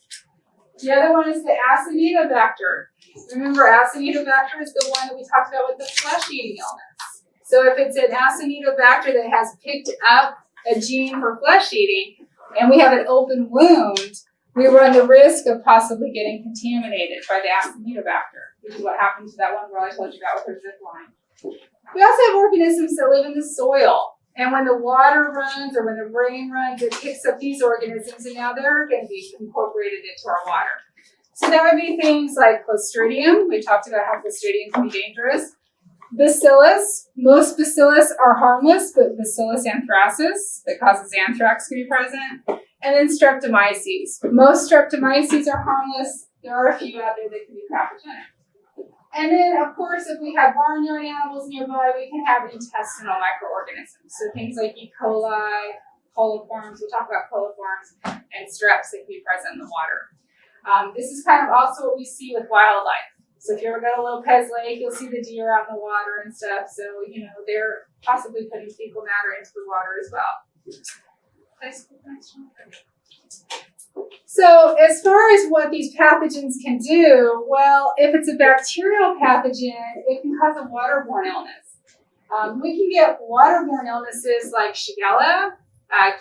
The other one is the Acinetobacter. Remember, Acinetobacter is the one that we talked about with the flesh-eating illness. So if it's an Acinetobacter that has picked up a gene for flesh-eating and we have an open wound, we run the risk of possibly getting contaminated by the Acinetobacter, which is what happened to that one girl I told you about with her zip line. We also have organisms that live in the soil. And when the water runs or when the rain runs, it picks up these organisms, and now they're going to be incorporated into our water. So that would be things like Clostridium. We talked about how Clostridium can be dangerous. Bacillus. Most bacillus are harmless, but Bacillus anthracis that causes anthrax can be present. And then Streptomyces. Most Streptomyces are harmless. There are a few out there that can be pathogenic. And then, of course, if we have barnyard animals nearby, we can have intestinal microorganisms. So things like E. coli, coliforms, we'll talk about coliforms, and streps that can be present in the water. This is kind of also what we see with wildlife. So if you ever go to Lopez Lake, you'll see the deer out in the water and stuff. So, they're possibly putting fecal matter into the water as well. So as far as what these pathogens can do, well, if it's a bacterial pathogen, it can cause a waterborne illness. We can get waterborne illnesses like Shigella,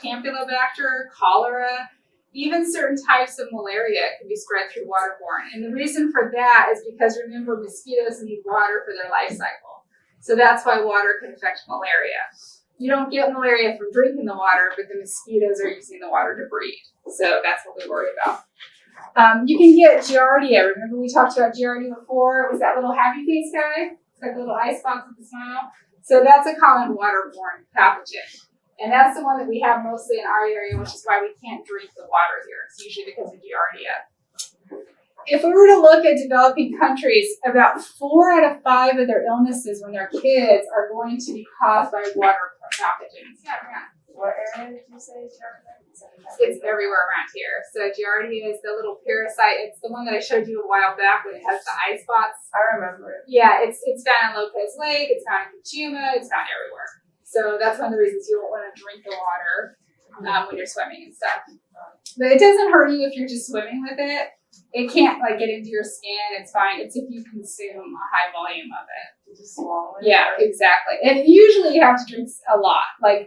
Campylobacter, cholera, even certain types of malaria can be spread through waterborne. And the reason for that is because, remember, mosquitoes need water for their life cycle. So that's why water can affect malaria. You don't get malaria from drinking the water, but the mosquitoes are using the water to breed. So that's what we worry about. You can get Giardia. Remember we talked about Giardia before? It was that little happy face guy? It's like a little ice box with a smile. So that's a common waterborne pathogen. And that's the one that we have mostly in our area, which is why we can't drink the water here. It's usually because of Giardia. If we were to look at developing countries, about 4 out of 5 of their illnesses when they're kids are going to be caused by water pathogens. Yeah,
What area did you say Giardia?
it's everywhere around here. So Giardia is the little parasite. It's the one that I showed you a while back when it has the eye spots.
I remember it.
Yeah, it's found in Lopez Lake. It's found in Kachuma. It's found everywhere. So that's one of the reasons you don't want to drink the water when you're swimming and stuff. But it doesn't hurt you if you're just swimming with it. It can't get into your skin. It's fine. It's if you consume a high volume of it.
You just swallow it.
Yeah, exactly. And usually you have to drink a lot.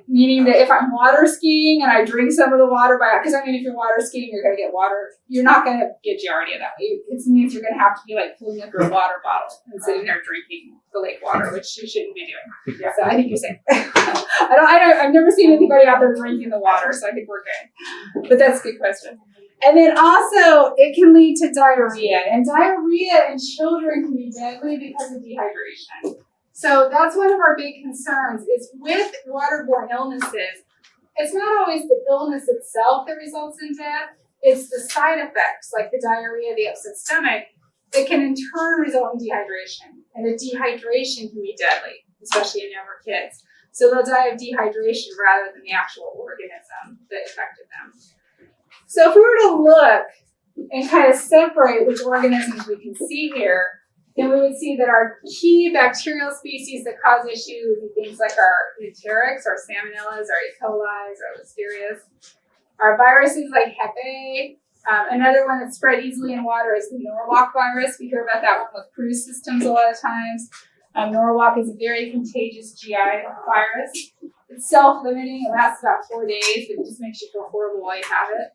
Meaning that if I'm water skiing and I drink some of the water because if you're water skiing, you're going to get water. You're not going to get Giardia that way. It means you're going to have to be filling up your water bottle and sitting there drinking the lake water, which you shouldn't be doing. Yeah. So I think you're safe. I've never seen anybody out there drinking the water, so I think we're good. But that's a good question. And then also, it can lead to diarrhea. And diarrhea in children can be deadly because of dehydration. So that's one of our big concerns is with waterborne illnesses, it's not always the illness itself that results in death. It's the side effects, like the diarrhea, the upset stomach, that can in turn result in dehydration. And the dehydration can be deadly, especially in younger kids. So they'll die of dehydration rather than the actual organism that affected them. So if we were to look and kind of separate which organisms we can see here, then we would see that our key bacterial species that cause issues would be things like our enterics, our salmonellas, our E. coli, our listerias. Our viruses like Hep A. Another one that's spread easily in water is the Norwalk virus. We hear about that one with cruise systems a lot of times. Norwalk is a very contagious GI virus. It's self-limiting. It lasts about 4 days, but it just makes you feel horrible while you have it.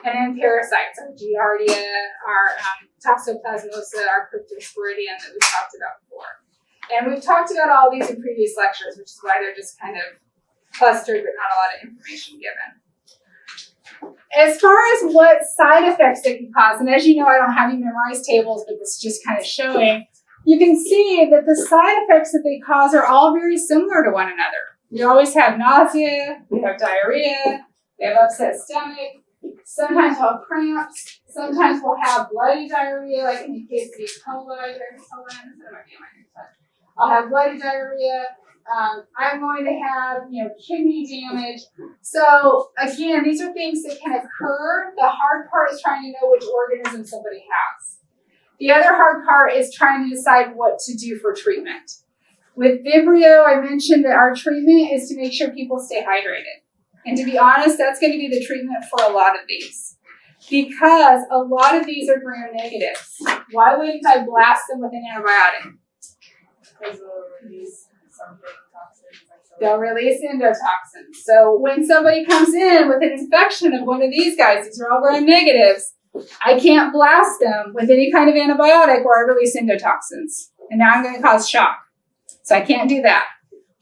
And then parasites, our Giardia, our Toxoplasmosa, our Cryptosporidium that we talked about before. And we've talked about all these in previous lectures, which is why they're just kind of clustered, but not a lot of information given. As far as what side effects it can cause, and as you know, I don't have you memorize tables, but this is just kind of showing, you can see that the side effects that they cause are all very similar to one another. We always have nausea, we have diarrhea, we have upset stomach, sometimes we'll have cramps, sometimes we'll have bloody diarrhea, like in the case of E. coli, I'll have bloody diarrhea. I'm going to have, kidney damage. So again, these are things that can occur. The hard part is trying to know which organism somebody has. The other hard part is trying to decide what to do for treatment. With Vibrio, I mentioned that our treatment is to make sure people stay hydrated. And to be honest, that's going to be the treatment for a lot of these. Because a lot of these are gram-negatives. Why wouldn't I blast them with an antibiotic?
Because they'll release something toxic.
They'll release endotoxins. So when somebody comes in with an infection of one of these guys, these are all gram-negatives, I can't blast them with any kind of antibiotic or I release endotoxins. And now I'm going to cause shock. So I can't do that.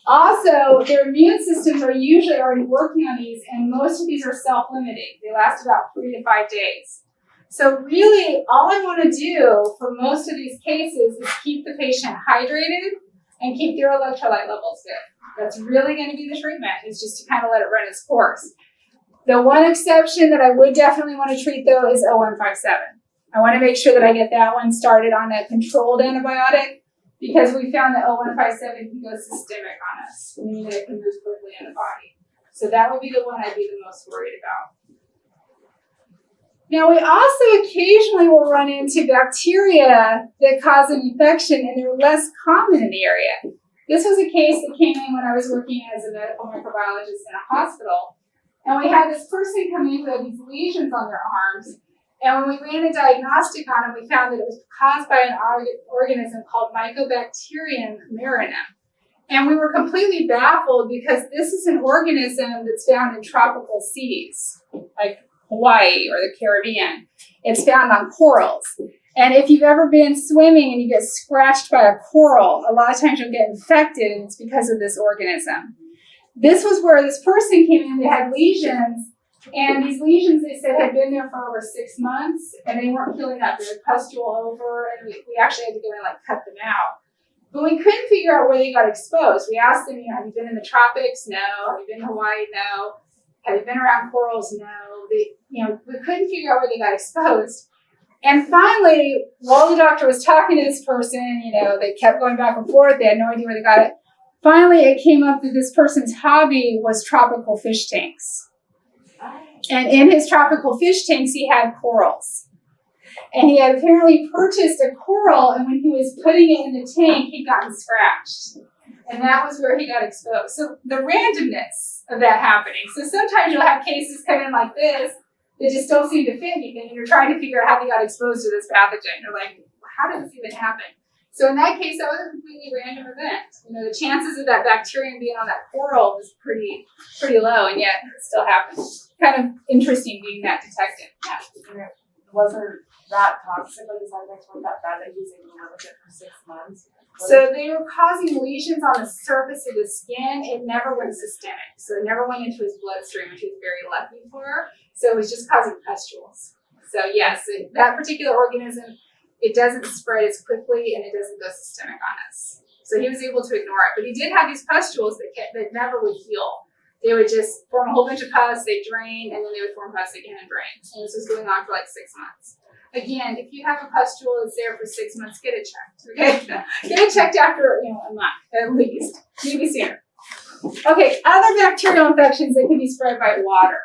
Also, their immune systems are usually already working on these, and most of these are self-limiting. They last about 3 to 5 days. So really, all I want to do for most of these cases is keep the patient hydrated and keep their electrolyte levels good. That's really going to be the treatment, is just to kind of let it run its course. The one exception that I would definitely want to treat, though, is 0157. I want to make sure that I get that one started on a controlled antibiotic, because we found that 0157 can go systemic on us, meaning that it can move quickly in the body. So that would be the one I'd be the most worried about. Now, we also occasionally will run into bacteria that cause an infection, and they're less common in the area. This was a case that came in when I was working as a medical microbiologist in a hospital. And we had this person come in who had these lesions on their arms. And when we ran a diagnostic on them, we found that it was caused by an organism called Mycobacterium marinum. And we were completely baffled because this is an organism that's found in tropical seas, like Hawaii or the Caribbean. It's found on corals. And if you've ever been swimming and you get scratched by a coral, a lot of times you'll get infected, and it's because of this organism. This was where this person came in, they had lesions, and these lesions, they said, had been there for over 6 months, and they weren't healing up. They were pustule over, and we actually had to go and cut them out. But we couldn't figure out where they got exposed. We asked them, have you been in the tropics? No. Have you been to Hawaii? No. Have you been around corals? No. We couldn't figure out where they got exposed. And finally, while the doctor was talking to this person, they kept going back and forth. They had no idea where they got it. Finally, it came up that this person's hobby was tropical fish tanks. And in his tropical fish tanks, he had corals. And he had apparently purchased a coral, and when he was putting it in the tank, he'd gotten scratched. And that was where he got exposed. So the randomness of that happening. So sometimes you'll have cases come in like this that just don't seem to fit anything, and you're trying to figure out how they got exposed to this pathogen. You're like, how did this even happen? So in that case, that was a completely random event. The chances of that bacterium being on that coral was pretty low, and yet it still happened. Kind of interesting being that detected. Yeah.
It wasn't that toxic, like the side effects weren't that bad that he was able to live with it for 6 months.
So they were causing lesions on the surface of the skin. It never went systemic. So it never went into his bloodstream, which he was very lucky for. So it was just causing pustules. So yes, that particular organism, it doesn't spread as quickly and it doesn't go systemic on us. So he was able to ignore it. But he did have these pustules that never would heal. They would just form a whole bunch of pus, they drain, and then they would form pus again and drain. And this was going on for 6 months. Again, if you have a pustule that's there for 6 months, get it checked, okay? Get it checked after a month, at least, maybe sooner. Okay, other bacterial infections that can be spread by water.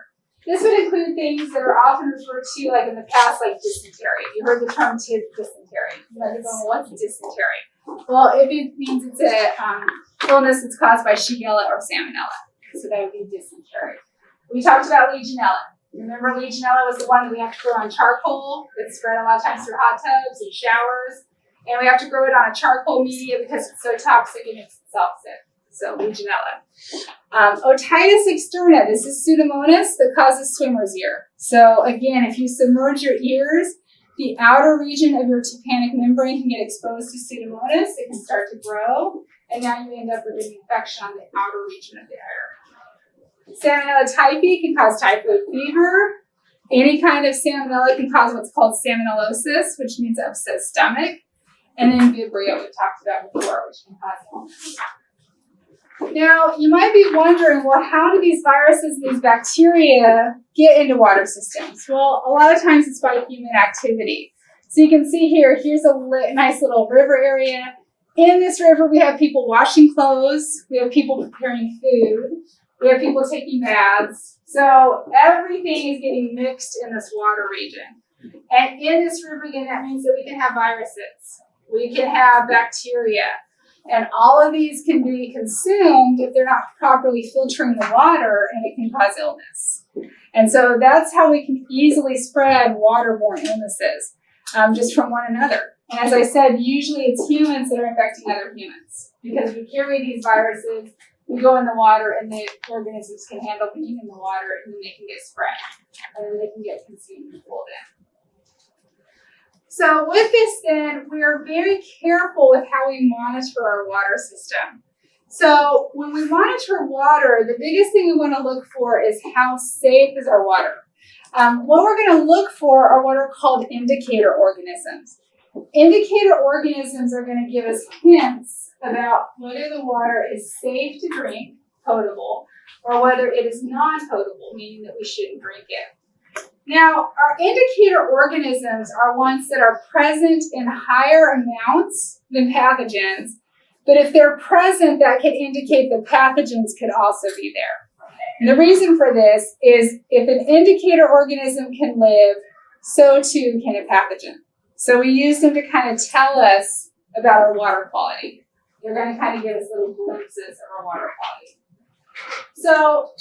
This would include things that are often referred to, like in the past, like dysentery. You heard the term dysentery. What's dysentery? Well, it means it's a illness that's caused by Shigella or Salmonella. So that would be dysentery. We talked about Legionella. Remember, Legionella was the one that we have to grow on charcoal. It's spread a lot of times through hot tubs and showers. And we have to grow it on a charcoal media because it's so toxic it makes itself sick. So Legionella. Otitis externa. This is Pseudomonas that causes swimmer's ear. So again, if you submerge your ears the outer region of your tympanic membrane can get exposed to Pseudomonas. It can start to grow, and now you end up with an infection on the outer region of the air. Salmonella typhi can cause typhoid fever. Any kind of salmonella can cause what's called salmonellosis, which means upset stomach. And then Vibrio, we talked about before, which can cause illness. Now, you might be wondering, well, how do these viruses and these bacteria get into water systems? Well, a lot of times it's by human activity. So you can see here, here's a nice little river area. In this river, we have people washing clothes. We have people preparing food. We have people taking baths. So everything is getting mixed in this water region. And in this river, again, that means that we can have viruses. We can have bacteria. And all of these can be consumed if they're not properly filtering the water, and it can cause illness. And so that's how we can easily spread waterborne illnesses, just from one another. And as I said, usually it's humans that are infecting other humans because we carry these viruses, we go in the water, and the organisms can handle being in the water, and then they can get spread, and then they can get consumed and pulled in. So with this then, we are very careful with how we monitor our water system. So when we monitor water, the biggest thing we want to look for is how safe is our water. What we're going to look for are what are called indicator organisms. Indicator organisms are going to give us hints about whether the water is safe to drink, potable, or whether it is non-potable, meaning that we shouldn't drink it. Now, our indicator organisms are ones that are present in higher amounts than pathogens, but if they're present, that could indicate that pathogens could also be there. And the reason for this is if an indicator organism can live, so too can a pathogen. So we use them to kind of tell us about our water quality. They're going to kind of give us little glimpses of our water quality. So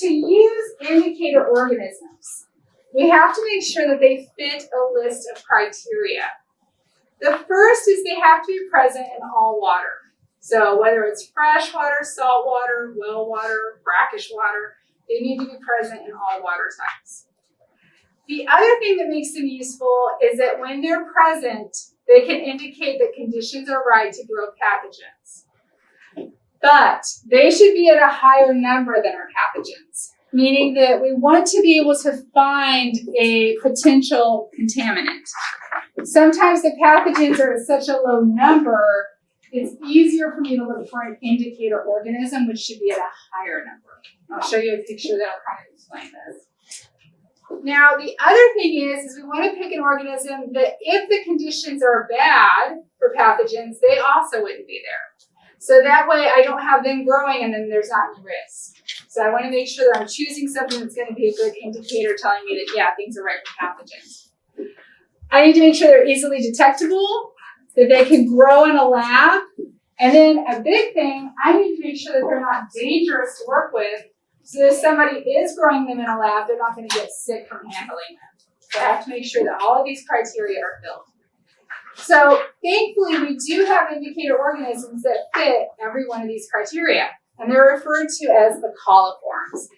to use indicator organisms, we have to make sure that they fit a list of criteria. The first is they have to be present in all water. So whether it's fresh water, salt water, well water, brackish water, they need to be present in all water types. The other thing that makes them useful is that when they're present, they can indicate that conditions are right to grow pathogens. But they should be at a higher number than our pathogens, meaning that we want to be able to find a potential contaminant. Sometimes the pathogens are at such a low number, it's easier for me to look for an indicator organism, which should be at a higher number. I'll show you a picture that'll kind of explain this. Now, the other thing is we want to pick an organism that if the conditions are bad for pathogens, they also wouldn't be there. So that way I don't have them growing and then there's not any risk. So I want to make sure that I'm choosing something that's going to be a good indicator telling me that, yeah, things are right for pathogens. I need to make sure they're easily detectable, that they can grow in a lab. And then a big thing, I need to make sure that they're not dangerous to work with. So if somebody is growing them in a lab, they're not going to get sick from handling them. So I have to make sure that all of these criteria are filled. So thankfully, we do have indicator organisms that fit every one of these criteria. And they're referred to as the coliforms.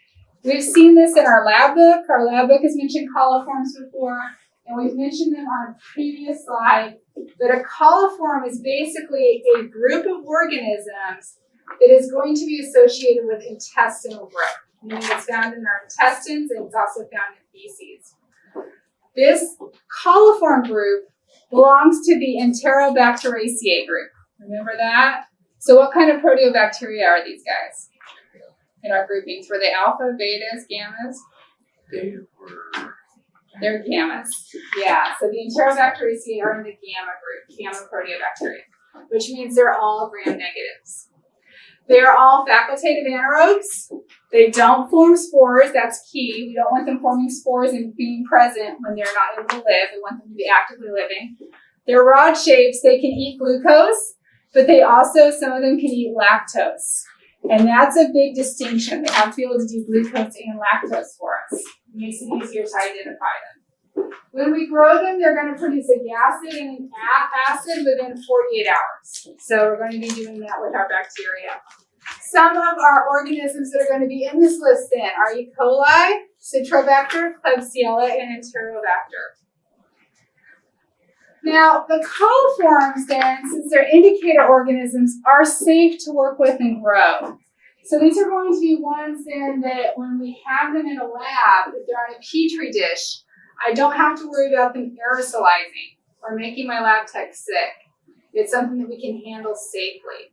We've seen this in our lab book. Our lab book has mentioned coliforms before, and we've mentioned them on a previous slide. But a coliform is basically a group of organisms that is going to be associated with intestinal growth. Meaning it's found in our intestines and it's also found in feces. This coliform group belongs to the Enterobacteriaceae group. Remember that? So what kind of proteobacteria are these guys in our groupings? Were they alpha, betas, gammas? They're gammas. Yeah, so the Enterobacteriaceae are in the gamma group, gamma proteobacteria, which means they're all gram-negatives. They are all facultative anaerobes. They don't form spores. That's key. We don't want them forming spores and being present when they're not able to live. We want them to be actively living. They're rod shapes. They can eat glucose, but they also, some of them can eat lactose. And that's a big distinction. They have to be able to do glucose and lactose for us. It makes it easier to identify them. When we grow them, they're going to produce a acid and an acid within 48 hours. So we're going to be doing that with our bacteria. Some of our organisms that are going to be in this list then are E. coli, Citrobacter, Klebsiella, and Enterobacter. Now, the coliforms then, since they're indicator organisms, are safe to work with and grow. So these are going to be ones then that when we have them in a lab, if they're on a petri dish, I don't have to worry about them aerosolizing or making my lab tech sick. It's something that we can handle safely.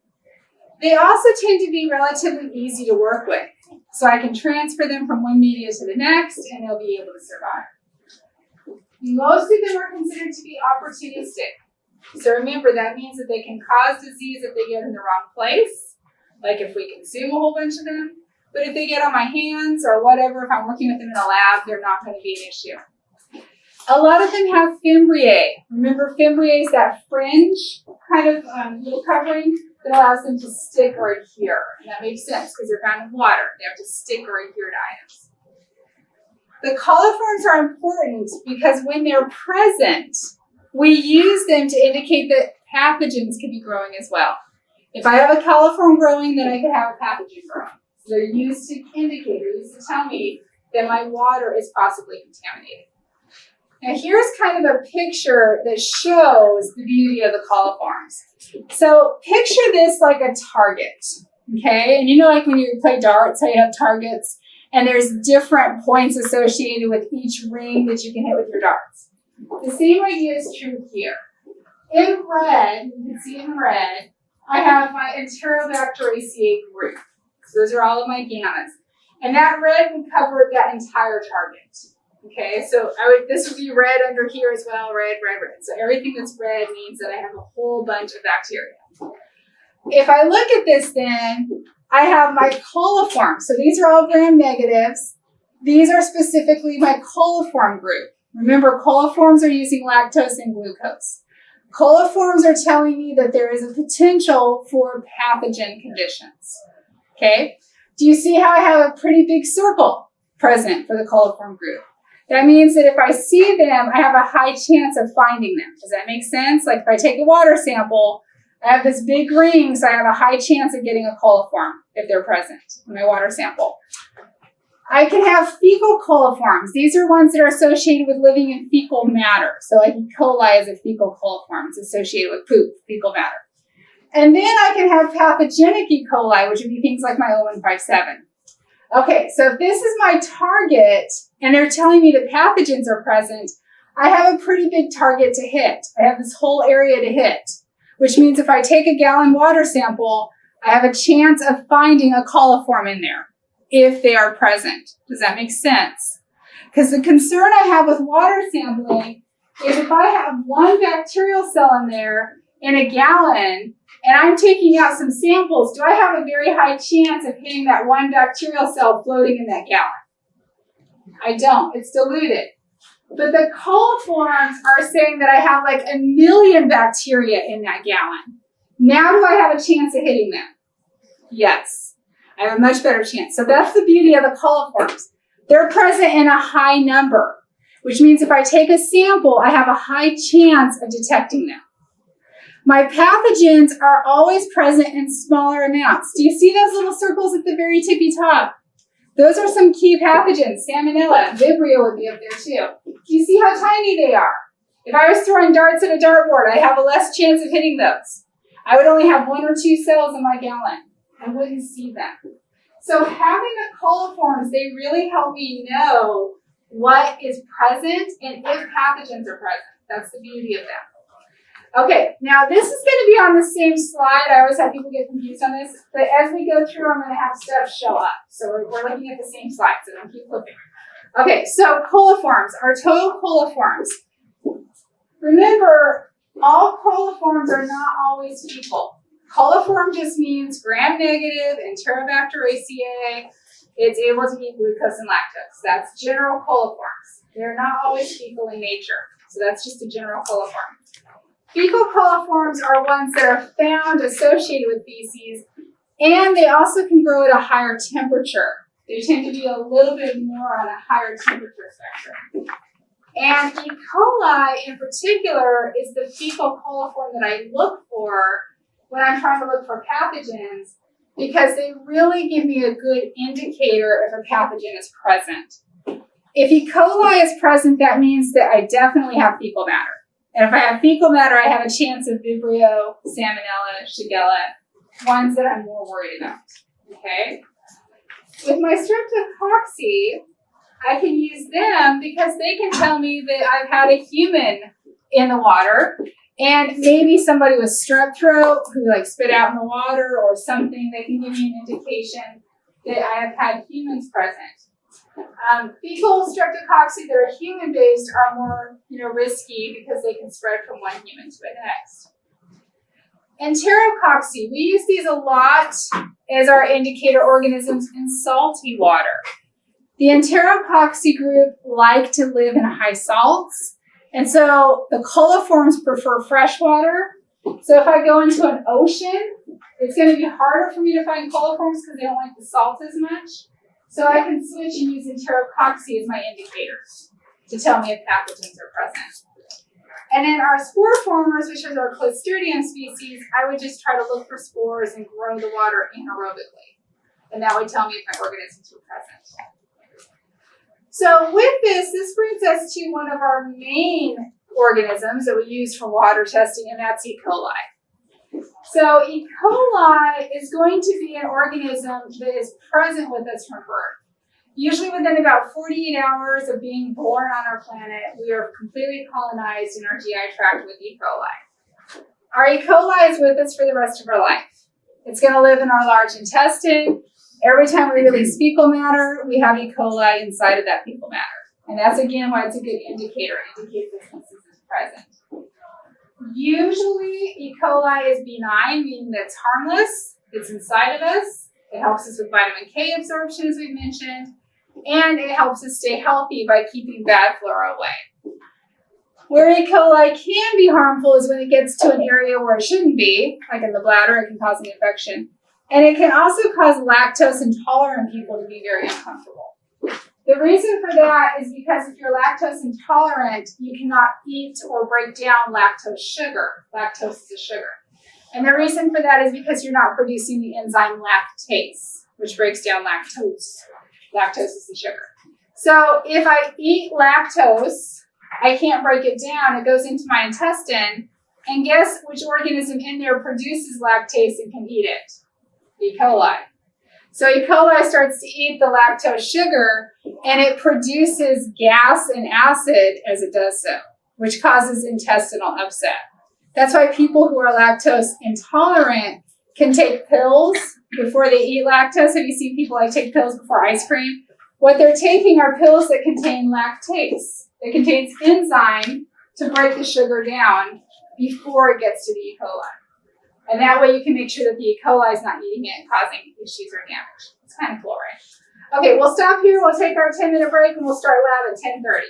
They also tend to be relatively easy to work with. So I can transfer them from one media to the next and they'll be able to survive. Most of them are considered to be opportunistic. So remember, that means that they can cause disease if they get in the wrong place, like if we consume a whole bunch of them. But if they get on my hands or whatever, if I'm working with them in a lab, they're not going to be an issue. A lot of them have fimbriae. Remember, fimbriae is that fringe kind of little covering that allows them to stick or adhere. And that makes sense because they're found in water. They have to stick or adhere to items. The coliforms are important because when they're present, we use them to indicate that pathogens can be growing as well. If I have a coliform growing, then I could have a pathogen growing. So they're used to indicate, they're used to tell me that my water is possibly contaminated. Now here's kind of a picture that shows the beauty of the coliforms. So picture this like a target, okay? And you know, like when you play darts, how you have targets, and there's different points associated with each ring that you can hit with your darts. The same idea is true here. In red, you can see in red, I have my Enterobacteriaceae group. So those are all of my gammas. And that red would cover that entire target. Okay, so this would be red under here as well, red, red, red. So everything that's red means that I have a whole bunch of bacteria. If I look at this then, I have my coliforms. So these are all gram negatives. These are specifically my coliform group. Remember, coliforms are using lactose and glucose. Coliforms are telling me that there is a potential for pathogen conditions. Okay, do you see how I have a pretty big circle present for the coliform group? That means that if I see them, I have a high chance of finding them. Does that make sense? Like if I take a water sample, I have this big ring, so I have a high chance of getting a coliform if they're present in my water sample. I can have fecal coliforms. These are ones that are associated with living in fecal matter. So like E. coli is a fecal coliform. It's associated with poop, fecal matter. And then I can have pathogenic E. coli, which would be things like my O157. Okay, so if this is my target, and they're telling me that pathogens are present, I have a pretty big target to hit. I have this whole area to hit, which means if I take a gallon water sample, I have a chance of finding a coliform in there if they are present. Does that make sense? Because the concern I have with water sampling is if I have one bacterial cell in there in a gallon, and I'm taking out some samples, do I have a very high chance of hitting that one bacterial cell floating in that gallon? I don't. It's diluted. But the coliforms are saying that I have like 1 million bacteria in that gallon. Now do I have a chance of hitting them? Yes. I have a much better chance. So that's the beauty of the coliforms. They're present in a high number, which means if I take a sample, I have a high chance of detecting them. My pathogens are always present in smaller amounts. Do you see those little circles at the very tippy top? Those are some key pathogens. Salmonella, Vibrio would be up there too. Do you see how tiny they are? If I was throwing darts at a dartboard, I'd have a less chance of hitting those. I would only have 1 or 2 cells in my gallon. I wouldn't see them. So having the coliforms, they really help me know what is present and if pathogens are present. That's the beauty of them. Okay, now this is going to be on the same slide. I always have people get confused on this, but as we go through, I'm going to have stuff show up. So we're looking at the same slide, so don't keep flipping. Okay, so coliforms, our total coliforms. Remember, all coliforms are not always fecal. Coliform just means gram-negative, Enterobacteriaceae. It's able to eat glucose and lactose. That's general coliforms. They're not always fecal in nature, so that's just a general coliform. Fecal coliforms are ones that are found associated with feces, and they also can grow at a higher temperature. They tend to be a little bit more on a higher temperature spectrum. And E. coli in particular is the fecal coliform that I look for when I'm trying to look for pathogens, because they really give me a good indicator if a pathogen is present. If E. coli is present, that means that I definitely have fecal matter. And if I have fecal matter, I have a chance of Vibrio, Salmonella, Shigella, ones that I'm more worried about. Okay? With my Streptococcus, I can use them because they can tell me that I've had a human in the water, and maybe somebody with strep throat who like spit out in the water or something. They can give me an indication that I have had humans present. Fecal streptococcus that are human-based are more, risky because they can spread from one human to the next. Enterococcus, we use these a lot as our indicator organisms in salty water. The Enterococcus group like to live in high salts, and so the coliforms prefer fresh water. So if I go into an ocean, it's going to be harder for me to find coliforms because they don't like the salt as much. So I can switch and use Enterococcus as my indicators to tell me if pathogens are present. And then our spore formers, which is our Clostridium species, I would just try to look for spores and grow the water anaerobically. And that would tell me if my organisms were present. So with this brings us to one of our main organisms that we use for water testing, and that's E. coli. So E. coli is going to be an organism that is present with us from birth. Usually within about 48 hours of being born on our planet, we are completely colonized in our GI tract with E. coli. Our E. coli is with us for the rest of our life. It's going to live in our large intestine. Every time we release fecal matter, we have E. coli inside of that fecal matter. And that's, again, why it's a good indicator. It indicates that this is present. Usually, E. coli is benign, meaning that it's harmless. It's inside of us. It helps us with vitamin K absorption, as we've mentioned. And it helps us stay healthy by keeping bad flora away. Where E. coli can be harmful is when it gets to an area where it shouldn't be, like in the bladder. It can cause an infection. And it can also cause lactose intolerant people to be very uncomfortable. The reason for that is because if you're lactose intolerant, you cannot eat or break down lactose sugar. Lactose is a sugar. And the reason for that is because you're not producing the enzyme lactase, which breaks down lactose. Lactose is the sugar. So if I eat lactose, I can't break it down. It goes into my intestine. And guess which organism in there produces lactase and can eat it? E. coli. So E. coli starts to eat the lactose sugar, and it produces gas and acid as it does so, which causes intestinal upset. That's why people who are lactose intolerant can take pills before they eat lactose. Have you seen people take pills before ice cream? What they're taking are pills that contain lactase. It contains enzyme to break the sugar down before it gets to the E. coli. And that way you can make sure that the E. coli is not eating it and causing issues or damage. It's kind of cool, right? Okay, we'll stop here. We'll take our 10-minute break, and we'll start lab at 10:30.